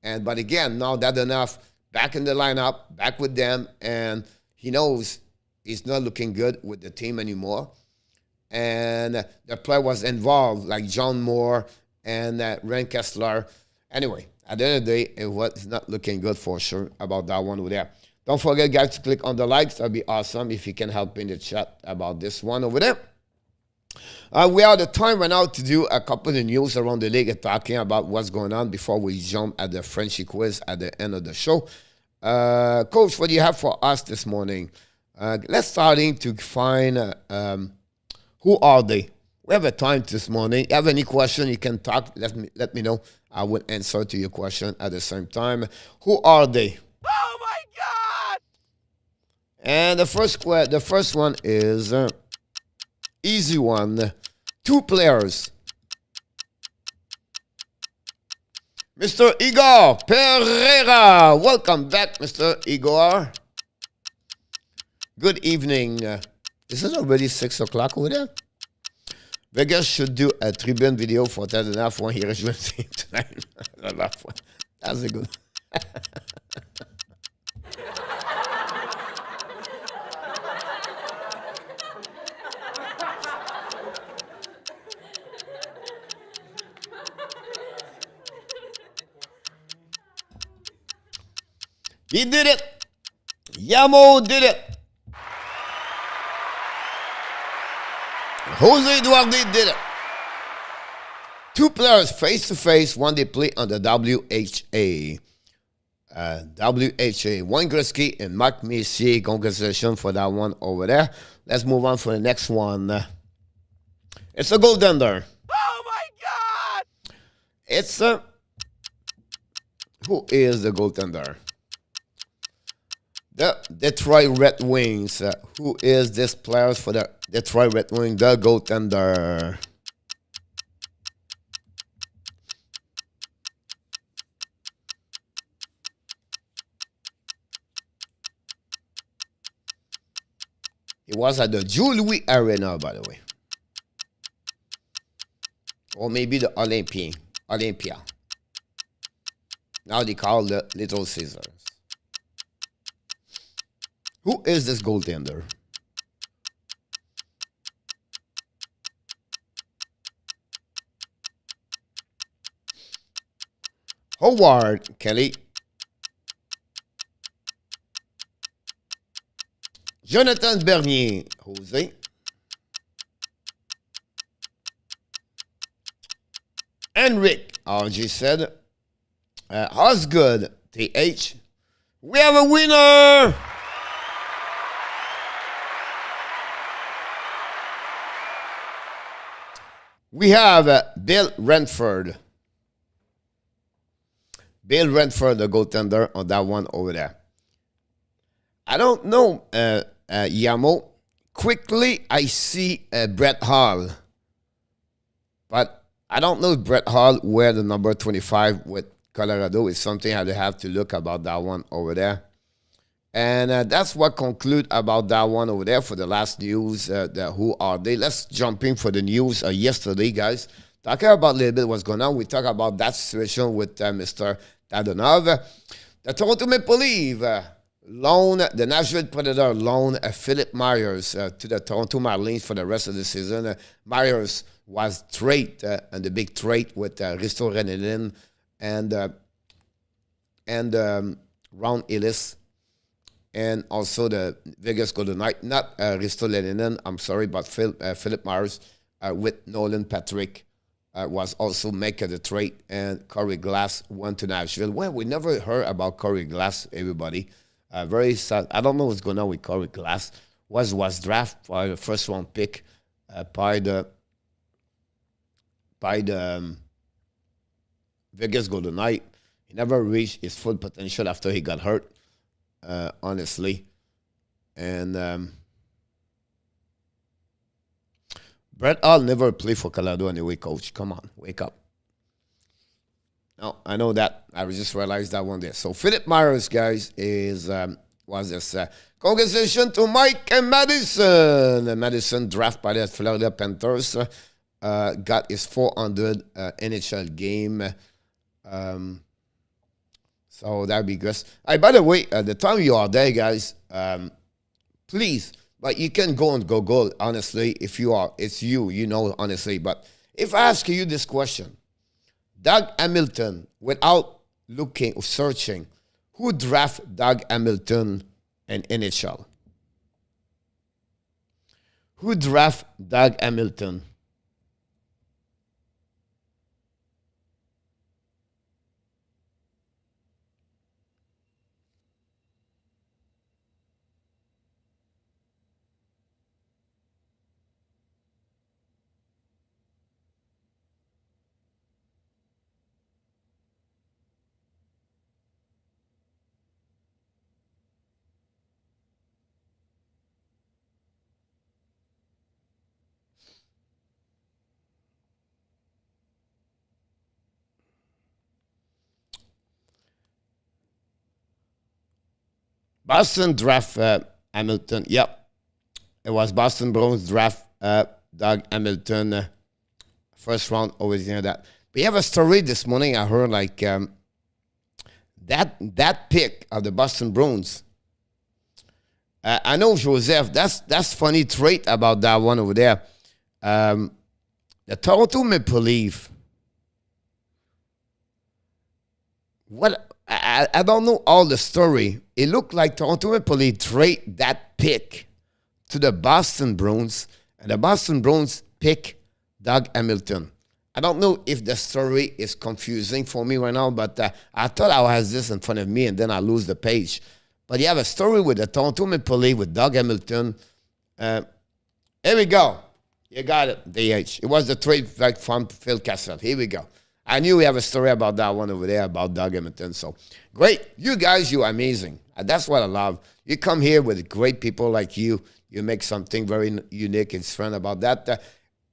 But again, now that enough, back in the lineup, back with them, and he knows he's not looking good with the team anymore. And the player was involved, like John Moore and Ren Kessler. Anyway, at the end of the day, it was not looking good for sure about that one over there. Don't forget, guys, to click on the likes. That'd be awesome if you can help in the chat about this one over there. We have the time right now to do a couple of news around the league and talking about what's going on before we jump at the Frenchie quiz at the end of the show. Coach, what do you have for us this morning? Let's starting to find who are they. We have a time this morning. If you have any question, you can talk. Let me know. I will answer to your question at the same time. Who are they? Oh my God! And the first one is easy one. 2 players. Mr. Igor Pereira. Welcome back, Mr. Igor. Good evening. Is it already 6 o'clock over there? Vegas should do a tribune video for that enough when he rejoins tonight. That's a good one. He did it. Yamo did it. Jose Duarte did it. 2 players face-to-face when they play on the WHA. Wayne Gretzky and Mark Messier. Congratulations for that one over there. Let's move on for the next one. It's a goaltender. Oh my God! It's who is the goaltender? The Detroit Red Wings. Who is this player for the Detroit Red Wings? The goaltender. It was at the Julie Arena, by the way. Or maybe the Olympia. Now they call the Little Caesars. Who is this goaltender? Howard Kelly. Jonathan Bernier. Jose. Henrik. RG said. Osgood. TH. We have a winner! We have Bill Renford. Bill Renford, the goaltender, on that one over there. I don't know, Yamo. Quickly, I see Brett Hall. But I don't know if Brett Hall wear the number 25 with Colorado. It's something I have to look about that one over there. And that's what conclude about that one over there for the last news. Who are they? Let's jump in for the news yesterday, guys. Talking about a little bit what's going on. We talk about that situation with Mr. Tadonov. The Toronto Maple Leafs the Nashville Predator loaned Philip Myers to the Toronto Marlies for the rest of the season. Myers was traded and the big trade with Risto Renelin and Ron Ellis. And also the Vegas Golden Knight, not Risto Leninen, I'm sorry, but Philip Myers with Nolan Patrick was also making the trade. And Corey Glass went to Nashville. Well, we never heard about Corey Glass, everybody. Very sad. I don't know what's going on with Corey Glass. Was drafted by the first round pick by the Vegas Golden Knight. He never reached his full potential after he got hurt. Honestly, and Brett Hall never played for Colorado anyway. Coach, come on, wake up. No, I know that. I just realized that one day. So Philip Myers, guys, was this congratulations to Mike and Madison. Madison drafted by the Florida Panthers, got his 400 NHL game. So that'd be good. By the way, the time you are there, guys, please, but you can go on Google, honestly, if you are, it's you know, honestly. But if I ask you this question, Doug Hamilton, without looking or searching, who drafted Doug Hamilton in NHL? Who drafted Doug Hamilton? Boston draft Hamilton. Yep. It was Boston Bruins draft Doug Hamilton. First round, always hear that. We have a story this morning. I heard like that pick of the Boston Bruins. I know, Joseph, that's funny trait about that one over there. The Toronto Maple Leafs. What? I don't know all the story. It looked like Toronto Maple Leafs trade that pick to the Boston Bruins, and the Boston Bruins pick Doug Hamilton. I don't know if the story is confusing for me right now, but I thought I has this in front of me, and then I lose the page. But you have a story with the Toronto Maple Leafs with Doug Hamilton. Here we go. You got it, DH. It was the trade back from Phil Kessel. Here we go. I knew we have a story about that one over there about Doug Hamilton. So, great. You guys, you're amazing. That's what I love. You come here with great people like you. You make something very unique and fun about that.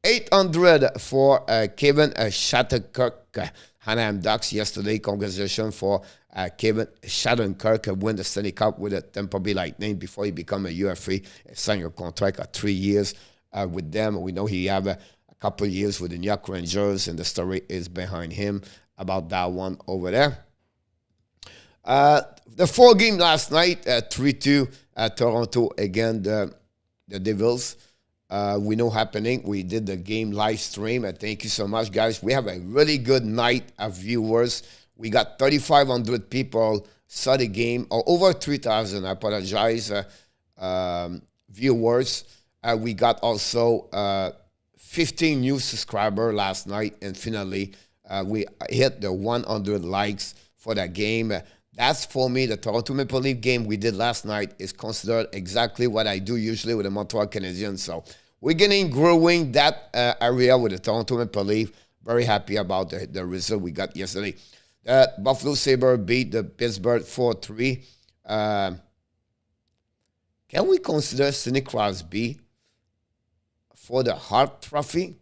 800 for Kevin Shattenkirk, Anaheim Ducks yesterday. Congratulations for Kevin Shattenkirk win the Stanley Cup with the Tampa Bay Lightning before he become a UFA. Signed a contract of 3 years with them. We know he have a couple of years with the New York Rangers, and the story is behind him about that one over there. The 4 game last night, 3-2 Toronto against the Devils. We know happening. We did the game live stream. Thank you so much, guys. We have a really good night of viewers. We got 3,500 people saw the game, or over 3,000, I apologize, viewers. We got also 15 new subscribers last night, and finally we hit the 100 likes for that game. That's for me, the Toronto Maple Leaf game we did last night is considered exactly what I do usually with the Montreal Canadiens. So we're growing that area with the Toronto Maple Leaf. Very happy about the result we got yesterday. Buffalo Sabres beat the Pittsburgh 4-3. Can we consider Sidney Crosby for the Hart Trophy?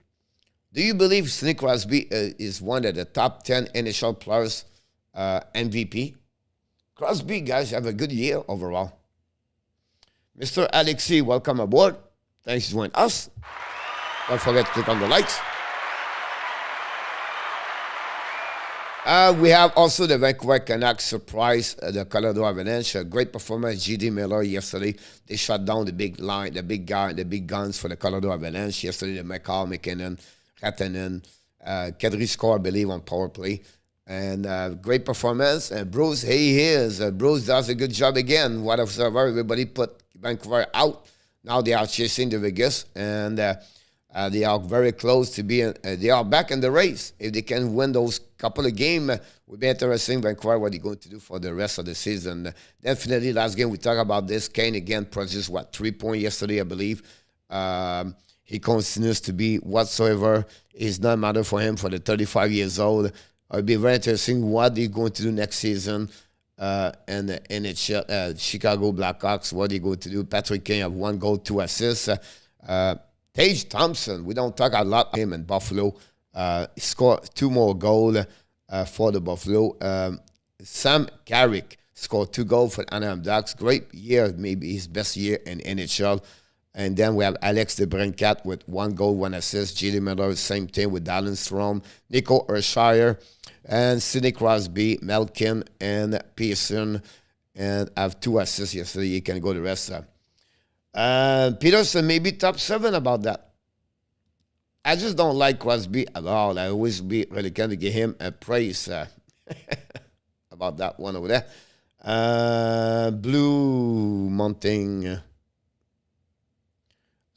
Do you believe Sidney Crosby is one of the top 10 NHL players MVP? Crosby, guys, have a good year overall. Mr. Alexi, welcome aboard. Thanks for joining us. Don't forget to click on the likes. We have also the Vancouver Canucks surprise the Colorado Avalanche. A great performance, J.D. Miller yesterday. They shut down the big line, the big guy, the big guns for the Colorado Avalanche. Yesterday, the McCall, McKinnon, Ratanen, Kadri scored, I believe, on power play. And great performance. And Bruce, he is. Bruce does a good job again. What observer, everybody put Vancouver out. Now they are chasing the Vegas. And they are very close to being, they are back in the race. If they can win those couple of games, will be interesting, Vancouver, what they're going to do for the rest of the season. Definitely, last game we talked about this. Kane again produced, 3 points yesterday, I believe. He continues to be whatsoever. It's not matter for him for the 35 years old. It'll be very interesting what they're going to do next season. And the NHL, Chicago Blackhawks, what they're going to do. Patrick Kane have 1 goal, 2 assists. Tage Thompson, we don't talk a lot about him in Buffalo. He scored 2 more goals for the Buffalo. Sam Carrick scored 2 goals for Anaheim Ducks. Great year, maybe his best year in NHL. And then we have Alex DeBrincat with 1 goal, 1 assist. J.D. Miller, same thing with Dallin Strom. Nico Urshire and Sidney Crosby, Malkin, and Pearson. And have 2 assists yesterday. You can go the rest of. Peterson maybe top 7 about that. I just don't like Crosby at all. I always be really kind of give him a praise about that one over there. Blue Mountain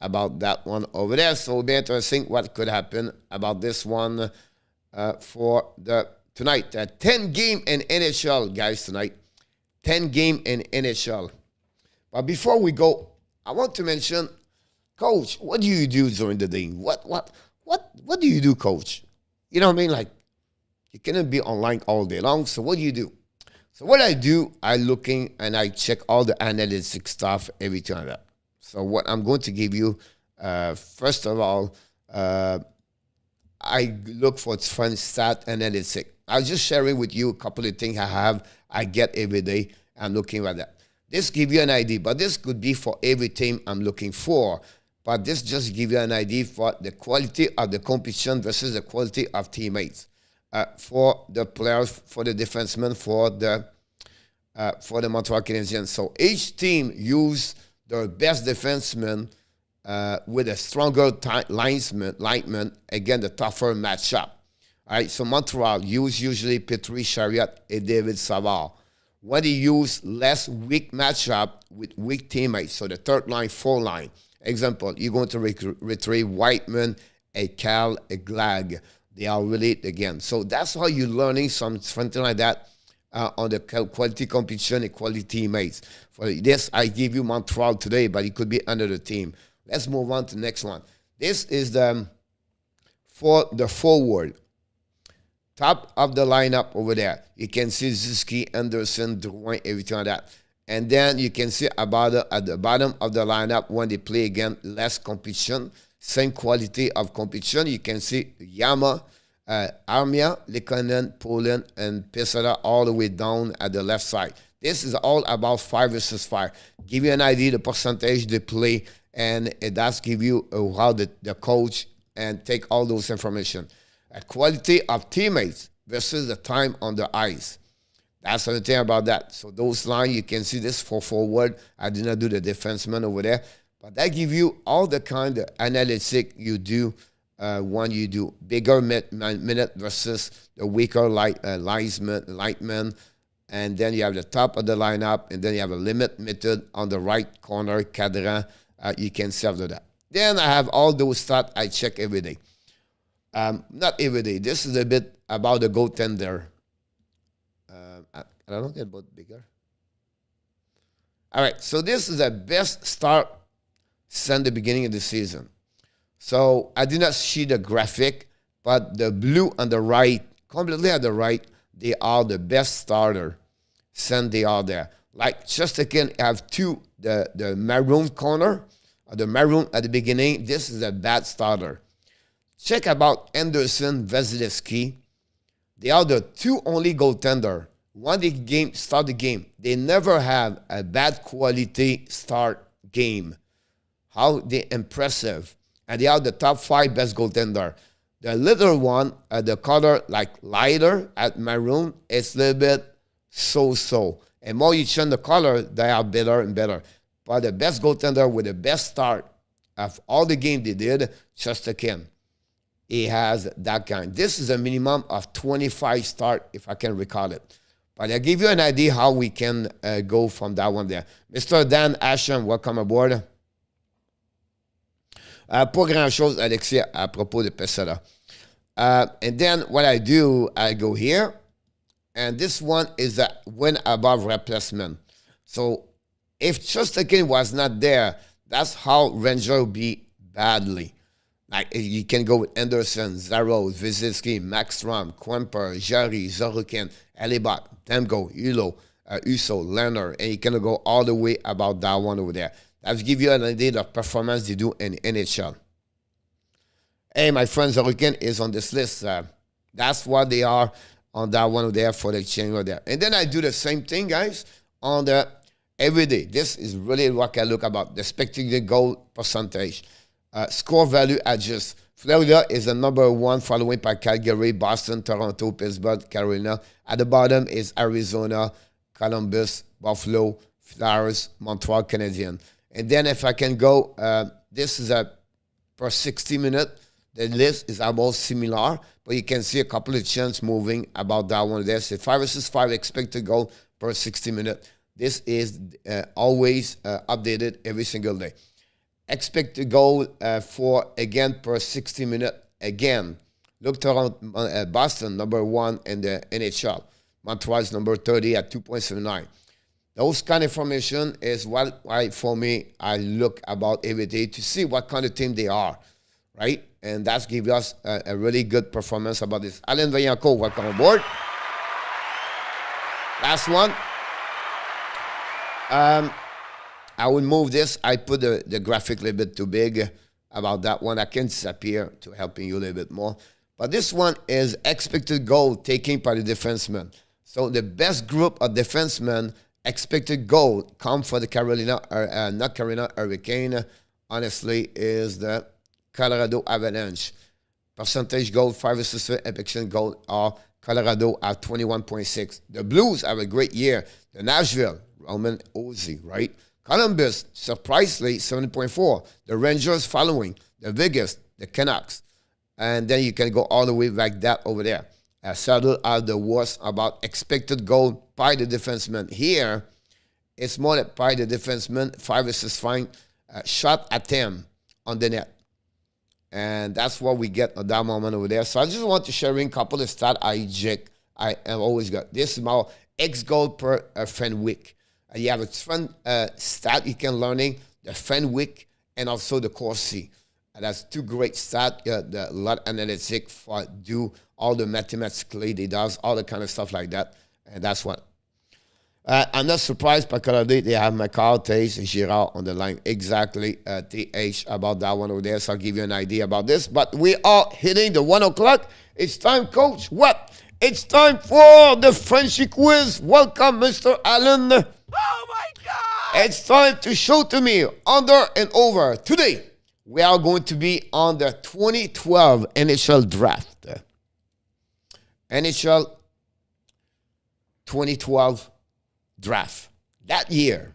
about that one over there. So it'll be interesting what could happen about this one for the tonight. 10 game in NHL, guys, tonight. 10 game in NHL. But before we go, I want to mention, Coach, what do you do during the day? What do you do, Coach? You know what I mean? Like, you cannot be online all day long. So what do you do? So what I do, I looking and I check all the analytic stuff every time that. So what I'm going to give you, first of all, I look for fun stat analytic. I'll just sharing with you a couple of things I get every day. I'm looking at that. This give you an idea, but this could be for every team I'm looking for. But this just give you an idea for the quality of the competition versus the quality of teammates. For the players, for the defensemen, for the Montreal Canadiens. So each team use their best defenseman with a stronger lineman, again, the tougher matchup. All right, so Montreal use usually Petrie, Chariot, and David Savard. When they use less weak matchup with weak teammates, so the third line, fourth line. Example, you're going to retrieve Whiteman, a Cal, a Glag. They are really, again. So that's how you're learning something like that on the quality competition and quality teammates. For this, I give you Montreal today, but it could be another team. Let's move on to the next one. This is for the forward. Top of the lineup over there. You can see Zuski, Anderson, Drouin, everything like that. And then you can see at the bottom of the lineup when they play again, less competition, same quality of competition. You can see Yama, Armia, Likonen, Poland, and Pesada all the way down at the left side. This is all about 5 versus 5. Give you an idea the percentage they play, and it does give you how the coach and take all those information. A quality of teammates versus the time on the ice. That's the thing about that. So those lines, you can see this for forward. I did not do the defenseman over there. But that give you all the kind of analytic you do when you do bigger minute versus the weaker lineman. And then you have the top of the lineup. And then you have a limit method on the right corner, cadran. You can see after that. Then I have all those stats I check every day. Not every day. This is a bit about the goaltender. I don't get about bigger. All right, so this is the best start since the beginning of the season. So I did not see the graphic, but the blue on the right, completely on the right, they are the best starter since they are there. Like just again, I have the maroon corner, the maroon at the beginning. This is a bad starter. check about Anderson, Vasilevsky. They are the two only goaltender. When the game start the game, they never have a bad quality start game. How they impressive. And they are the top 5 best goaltender. The little one, the color like lighter at maroon, it's a little bit so-so. And more you change the color, they are better and better. But the best goaltender with the best start of all the game they did, Chesterkin. He has that kind. This is a minimum of 25 start, if I can recall it. But I'll give you an idea how we can go from that one there. Mr. Dan Asham, welcome aboard. Pas grand-chose, Alexis, à propos de Pessoa. And then what I do, I go here. And this one is a win above replacement. So if Chesterkin was not there, that's how Ranger would be badly. Like you can go with Anderson, Zaros, Vasilevsky, Maxstrom, Quemper, Jarry, Zorokin, Alibak, Demko, Uso, Leonard, and you can go all the way about that one over there. That give you an idea of performance they do in NHL. Hey, my friend Zorokin is on this list. That's what they are on that one over there for the exchange over there. And then I do the same thing, guys, on the everyday. This is really what I look about, the expected goal percentage. Score value adjust. Florida is the number 1, following by Calgary, Boston, Toronto, Pittsburgh, Carolina. At the bottom is Arizona, Columbus, Buffalo, Flyers, Montreal, Canadiens. And then if I can go, this is a per 60 minutes. The list is almost similar, but you can see a couple of changes moving about that one there. So 5 versus 5 expected goal per 60 minutes. This is always updated every single day. Expected goal for, again, per 60 minutes. Again, look Toronto, Boston, number 1 in the NHL. Montreal is number 30 at 2.79. Those kind of information is what for me, I look about every day to see what kind of team they are, right? And that's gives us a really good performance about this. Alain Vaillancourt, welcome aboard. Last one. I will move this. I put the graphic a little bit too big about that one. I can disappear to helping you a little bit more. But this one is expected goal taken by the defenseman. So the best group of defensemen, expected goal come for the Carolina, not Carolina Hurricane, honestly, is the Colorado Avalanche. Percentage goal, 5 versus epiction goal are Colorado at 21.6. The Blues have a great year. The Nashville, Roman Ozzy, right? Columbus, surprisingly, 7.4. The Rangers following. The Vegas, the Canucks. And then you can go all the way like that over there. Seattle are the worst about expected goal by the defenseman. Here, it's more like by the defenseman, 5 versus 5, shot attempt on the net. And that's what we get at that moment over there. So I just want to share a couple of stats I have always got. This is my X goal per Fenwick. You have a different stat you can learning, the Fenwick and also the Corsi. And that's 2 great stats. The lot analytic for do all the mathematically they does, all the kind of stuff like that. And that's what. I'm not surprised because they have McCall, Taze, Girard on the line. Exactly, TH about that one over there. So I'll give you an idea about this. But we are hitting the 1 o'clock. It's time, Coach. What? It's time for the Frenchy quiz. Welcome, Mr. Allen. Oh my God! It's time to show to me under and over. Today, we are going to be on the 2012 NHL draft. NHL 2012 draft. That year,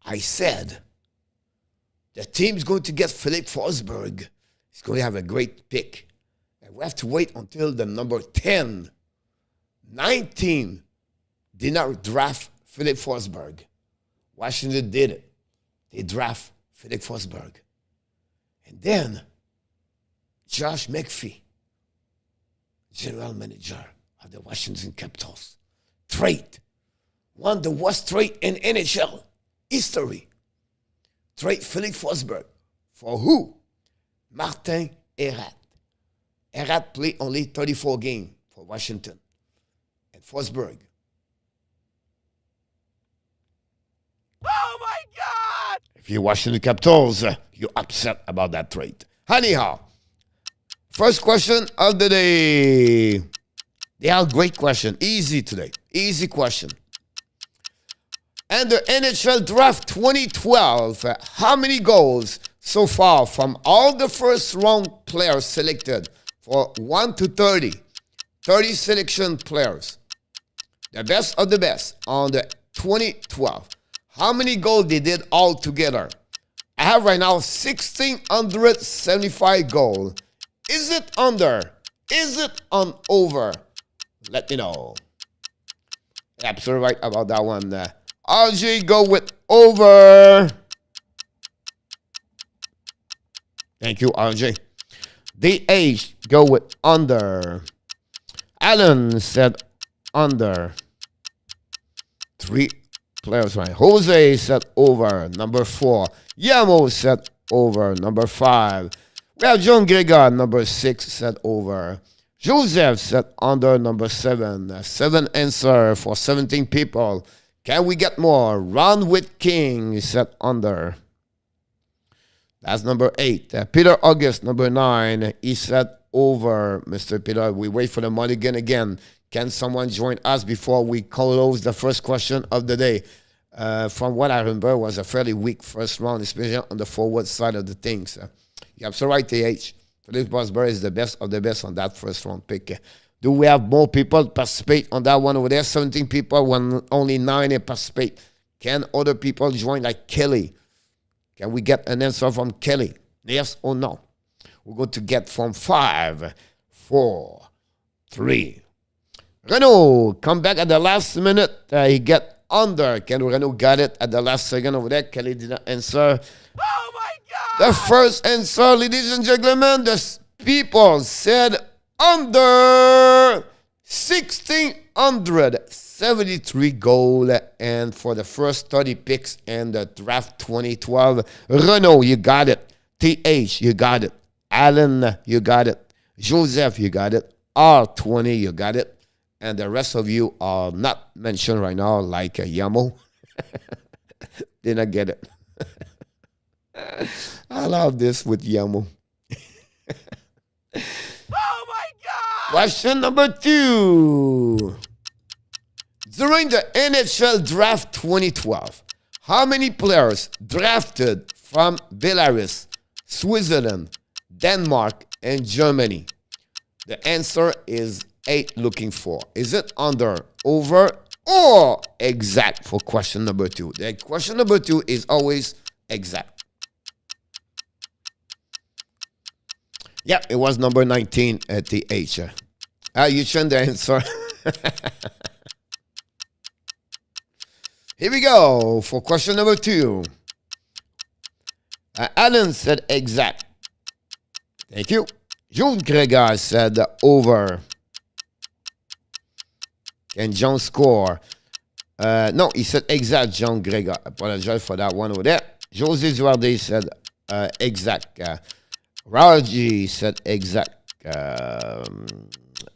I said the team's going to get Philip Forsberg. He's going to have a great pick. And we have to wait until the number 10, 19 did not draft Philip Forsberg. Washington did it. They draft Philip Forsberg. And then Josh McPhee, general manager of the Washington Capitals, won the worst trade in NHL history. Trade Philip Forsberg. For who? Martin Erat. Erat played only 34 games for Washington. And Forsberg. Oh my God! If you're Washington Capitals, you're upset about that trade. Anyhow, first question of the day. They are great question. Easy today. Easy question. And the NHL Draft 2012, how many goals so far from all the first round players selected for 1 to 30? 30 selection players. The best of the best on the 2012. How many goals they did all together? I have right now 1,675 goals. Is it under? Is it on over? Let me know. Absolutely right about that one. RJ go with over. Thank you, RJ. DH go with under. Alan said under. 3 players right. Jose said over. Number 4. Yamo said over. Number 5. We have John Gregor. Number 6 said over. Joseph said under. Number 7. 7 answer for 17 people. Can we get more? Round with King said under. That's number 8. Peter August, number 9. He said over. Mr. Peter, we wait for the mulligan again. Can someone join us before we close the first question of the day? From what I remember, it was a fairly weak first round, especially on the forward side of the things. You're absolutely right, TH. Philippe Bosberg is the best of the best on that first round pick. Do we have more people participate on that one over there? 17 people when only 9 participate. Can other people join like Kelly? Can we get an answer from Kelly? Yes or no? We're going to get from 5, 4, 3. Renault come back at the last minute. He get under. Can Renault got it at the last second over there? Kelly did not answer. Oh my God! The first answer, ladies and gentlemen, the people said under 1,673 goal. And for the first 30 picks in the draft 2012, Renault, you got it. TH, you got it. Alan, you got it. Joseph, you got it. R20, you got it. And the rest of you are not mentioned right now, like Yamo. Did not get it. I love this with Yamo. Oh my God! Question number 2. During the NHL Draft 2012, how many players drafted from Belarus, Switzerland, Denmark, and Germany? The answer is 8 looking for. Is it under, over, or exact for question number 2? The question number 2 is always exact. Yeah, it was number 19 at the H. You change the answer. Here we go for question number 2. Alan said exact. Thank you. John Gregor said over. Can John score? No, he said exact, John Gregor. Apologize for that one over there. Jose Duarte said exact. Raji said exact.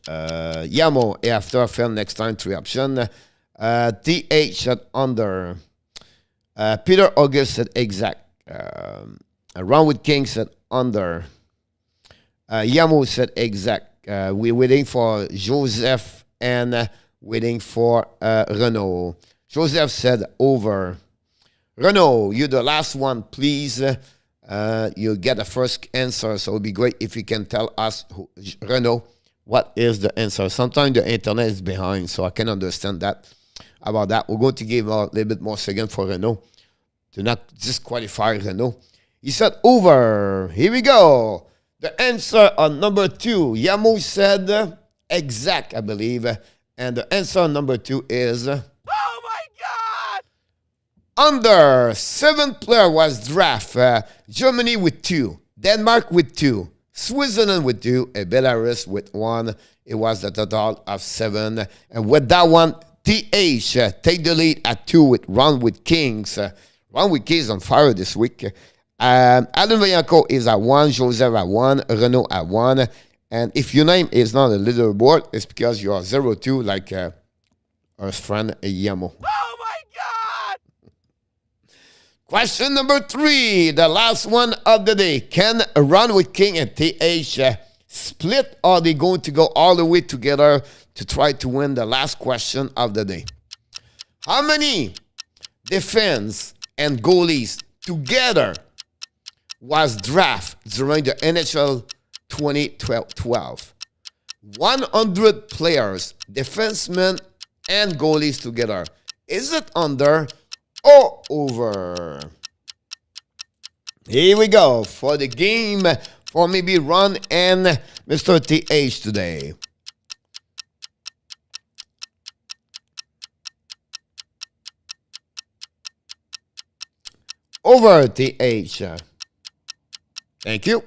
Yamo, after film next time, 3 option. TH said under. Peter August said exact. Round with King said under. Yamo said exact. We're waiting for Joseph and waiting for Renault. Joseph said over. Renault, you're the last one, please. You'll get the first answer, so it would be great if you can tell us, Renault, what is the answer. Sometimes the internet is behind, so I can understand that. About that, we're going to give a little bit more second for Renault to not disqualify Renault. He said over. Here we go. The answer on number 2. Yamo said exact, I believe. And the answer on number 2 is... Oh my God! Under. 7th player was drafted. Germany with 2. Denmark with 2. Switzerland with 2. And Belarus with 1. It was the total of 7. And with that one, TH take the lead at 2 with Round with Kings. Round with Kings on fire this week. Alan Vayanko is at 1. Joseph at 1. Renault at 1. And if your name is not a leaderboard, it's because you are 0-2 like our friend Yamo. Oh my God! Question number 3, the last one of the day. Can Run with King and TH split, or are they going to go all the way together to try to win the last question of the day? How many defense and goalies together was drafted during the NHL 2012? 100 players, defensemen and goalies together. Is it under or over? Here we go for the game for maybe Ron and Mr. TH today. Over, TH. Thank you.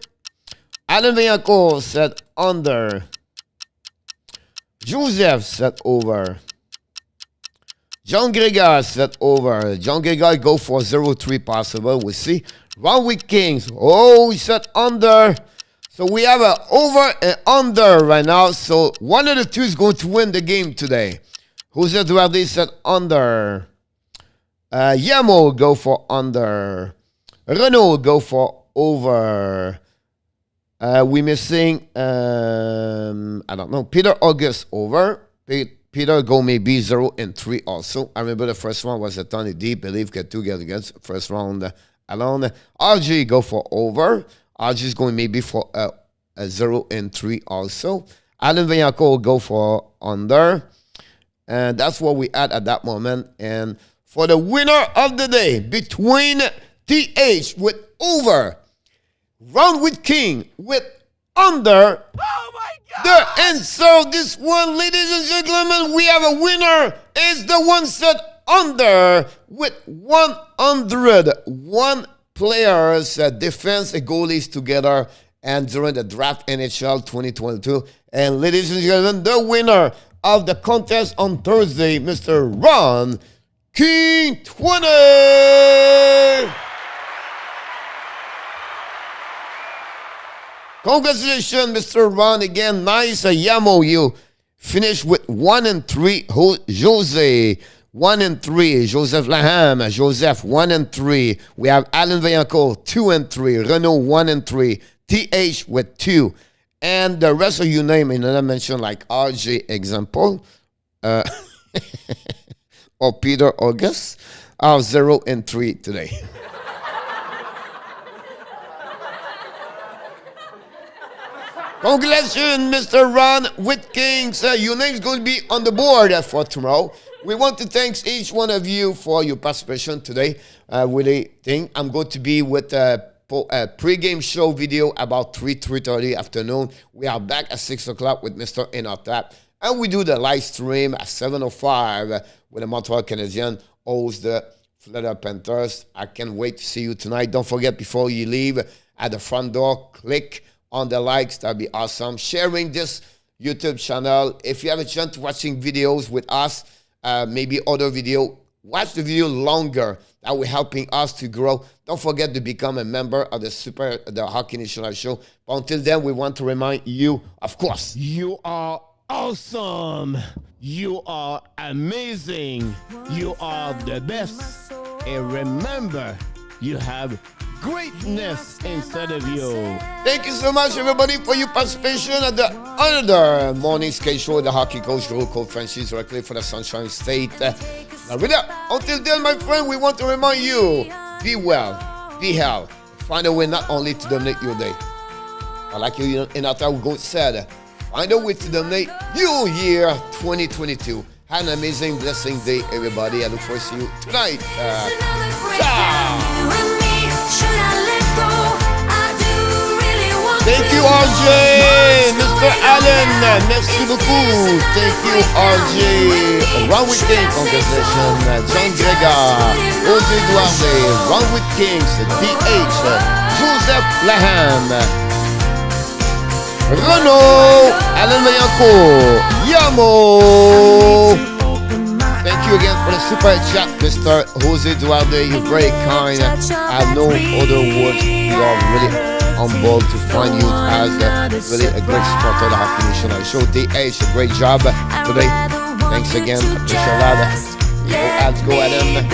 Alan Villaco said under. Joseph said over. John Gregor said over. John Gregor go for 0-3 possible. We'll see. Run with Kings. Oh, he said under. So we have an over and under right now. So one of the two is going to win the game today. Jose Duarte said under. Yamo go for under. Renault go for over. We missing, I don't know, Peter August over. Peter go maybe 0-3 also. I remember the first one was a Tony D. Believe get 2 get against first round alone. RG go for over. RG is going maybe for a 0-3 also. Alan Villaco go for under. And that's what we had at that moment. And for the winner of the day, between TH with over, Run with King with under. Oh my God! The answer of this one, ladies and gentlemen, we have a winner. Is the one set under with 101 players, defense and goalies together, and during the draft NHL 2022. And ladies and gentlemen, the winner of the contest on Thursday, Mr. Ron King 20. Congratulations, Mr. Ron. Again, nice. Yamo, you finished with 1-3. Jose, 1-3. Joseph LANHAM, Joseph, 1-3. We have Alan Villaco, 2-3. Renault, 1-3. TH with 2. And the rest of you name, and I mentioned like RJ example, or Peter August, are 0-3 today. Congratulations, Mr. Ron Whitkings. Your name's going to be on the board for tomorrow. We want to thank each one of you for your participation today. Really think I'm going to be with a pre-game show video about 3:30 afternoon. We are back at 6 o'clock with Mr. Inotap. And we do the live stream at 7:05 with the Montreal Canadiens host the Florida Panthers. I can't wait to see you tonight. Don't forget, before you leave, at the front door, click on the likes. That'd be awesome. Sharing this YouTube channel. If you have a chance to watching videos with us, maybe other video, watch the video longer. That will helping us to grow. Don't forget to become a member of the Hockey National Show. But until then, we want to remind you, of course, you are awesome. You are amazing. You are the best. And remember, you have greatness inside of you. Thank you so much, everybody, for your participation at the another morning skate show, the Hockey Coach, Roll Code Franchise, directly for the Sunshine State. Until then, my friend, we want to remind you, be well, be healthy. Find a way not only to dominate your day, but like you in our time said, find a way to dominate your year 2022. Have an amazing, blessing day, everybody. I look forward to see you tonight. Ciao. Thank you, RJ. Mr. Allen, merci beaucoup. Thank you, RJ. Run with Kings, congratulations. John Gregor, Jose Duarte, Run with Kings, DH, Joseph LANHAM, Renault, Alan Villaco, Yamo. Thank you again for the super chat, Mr. Jose Duarte. You're very kind. I have no other words. You are really humble to find you as really a great supporter of the Hockey National Show. DH, a great job today. Thanks again. Appreciate that. Go Adam.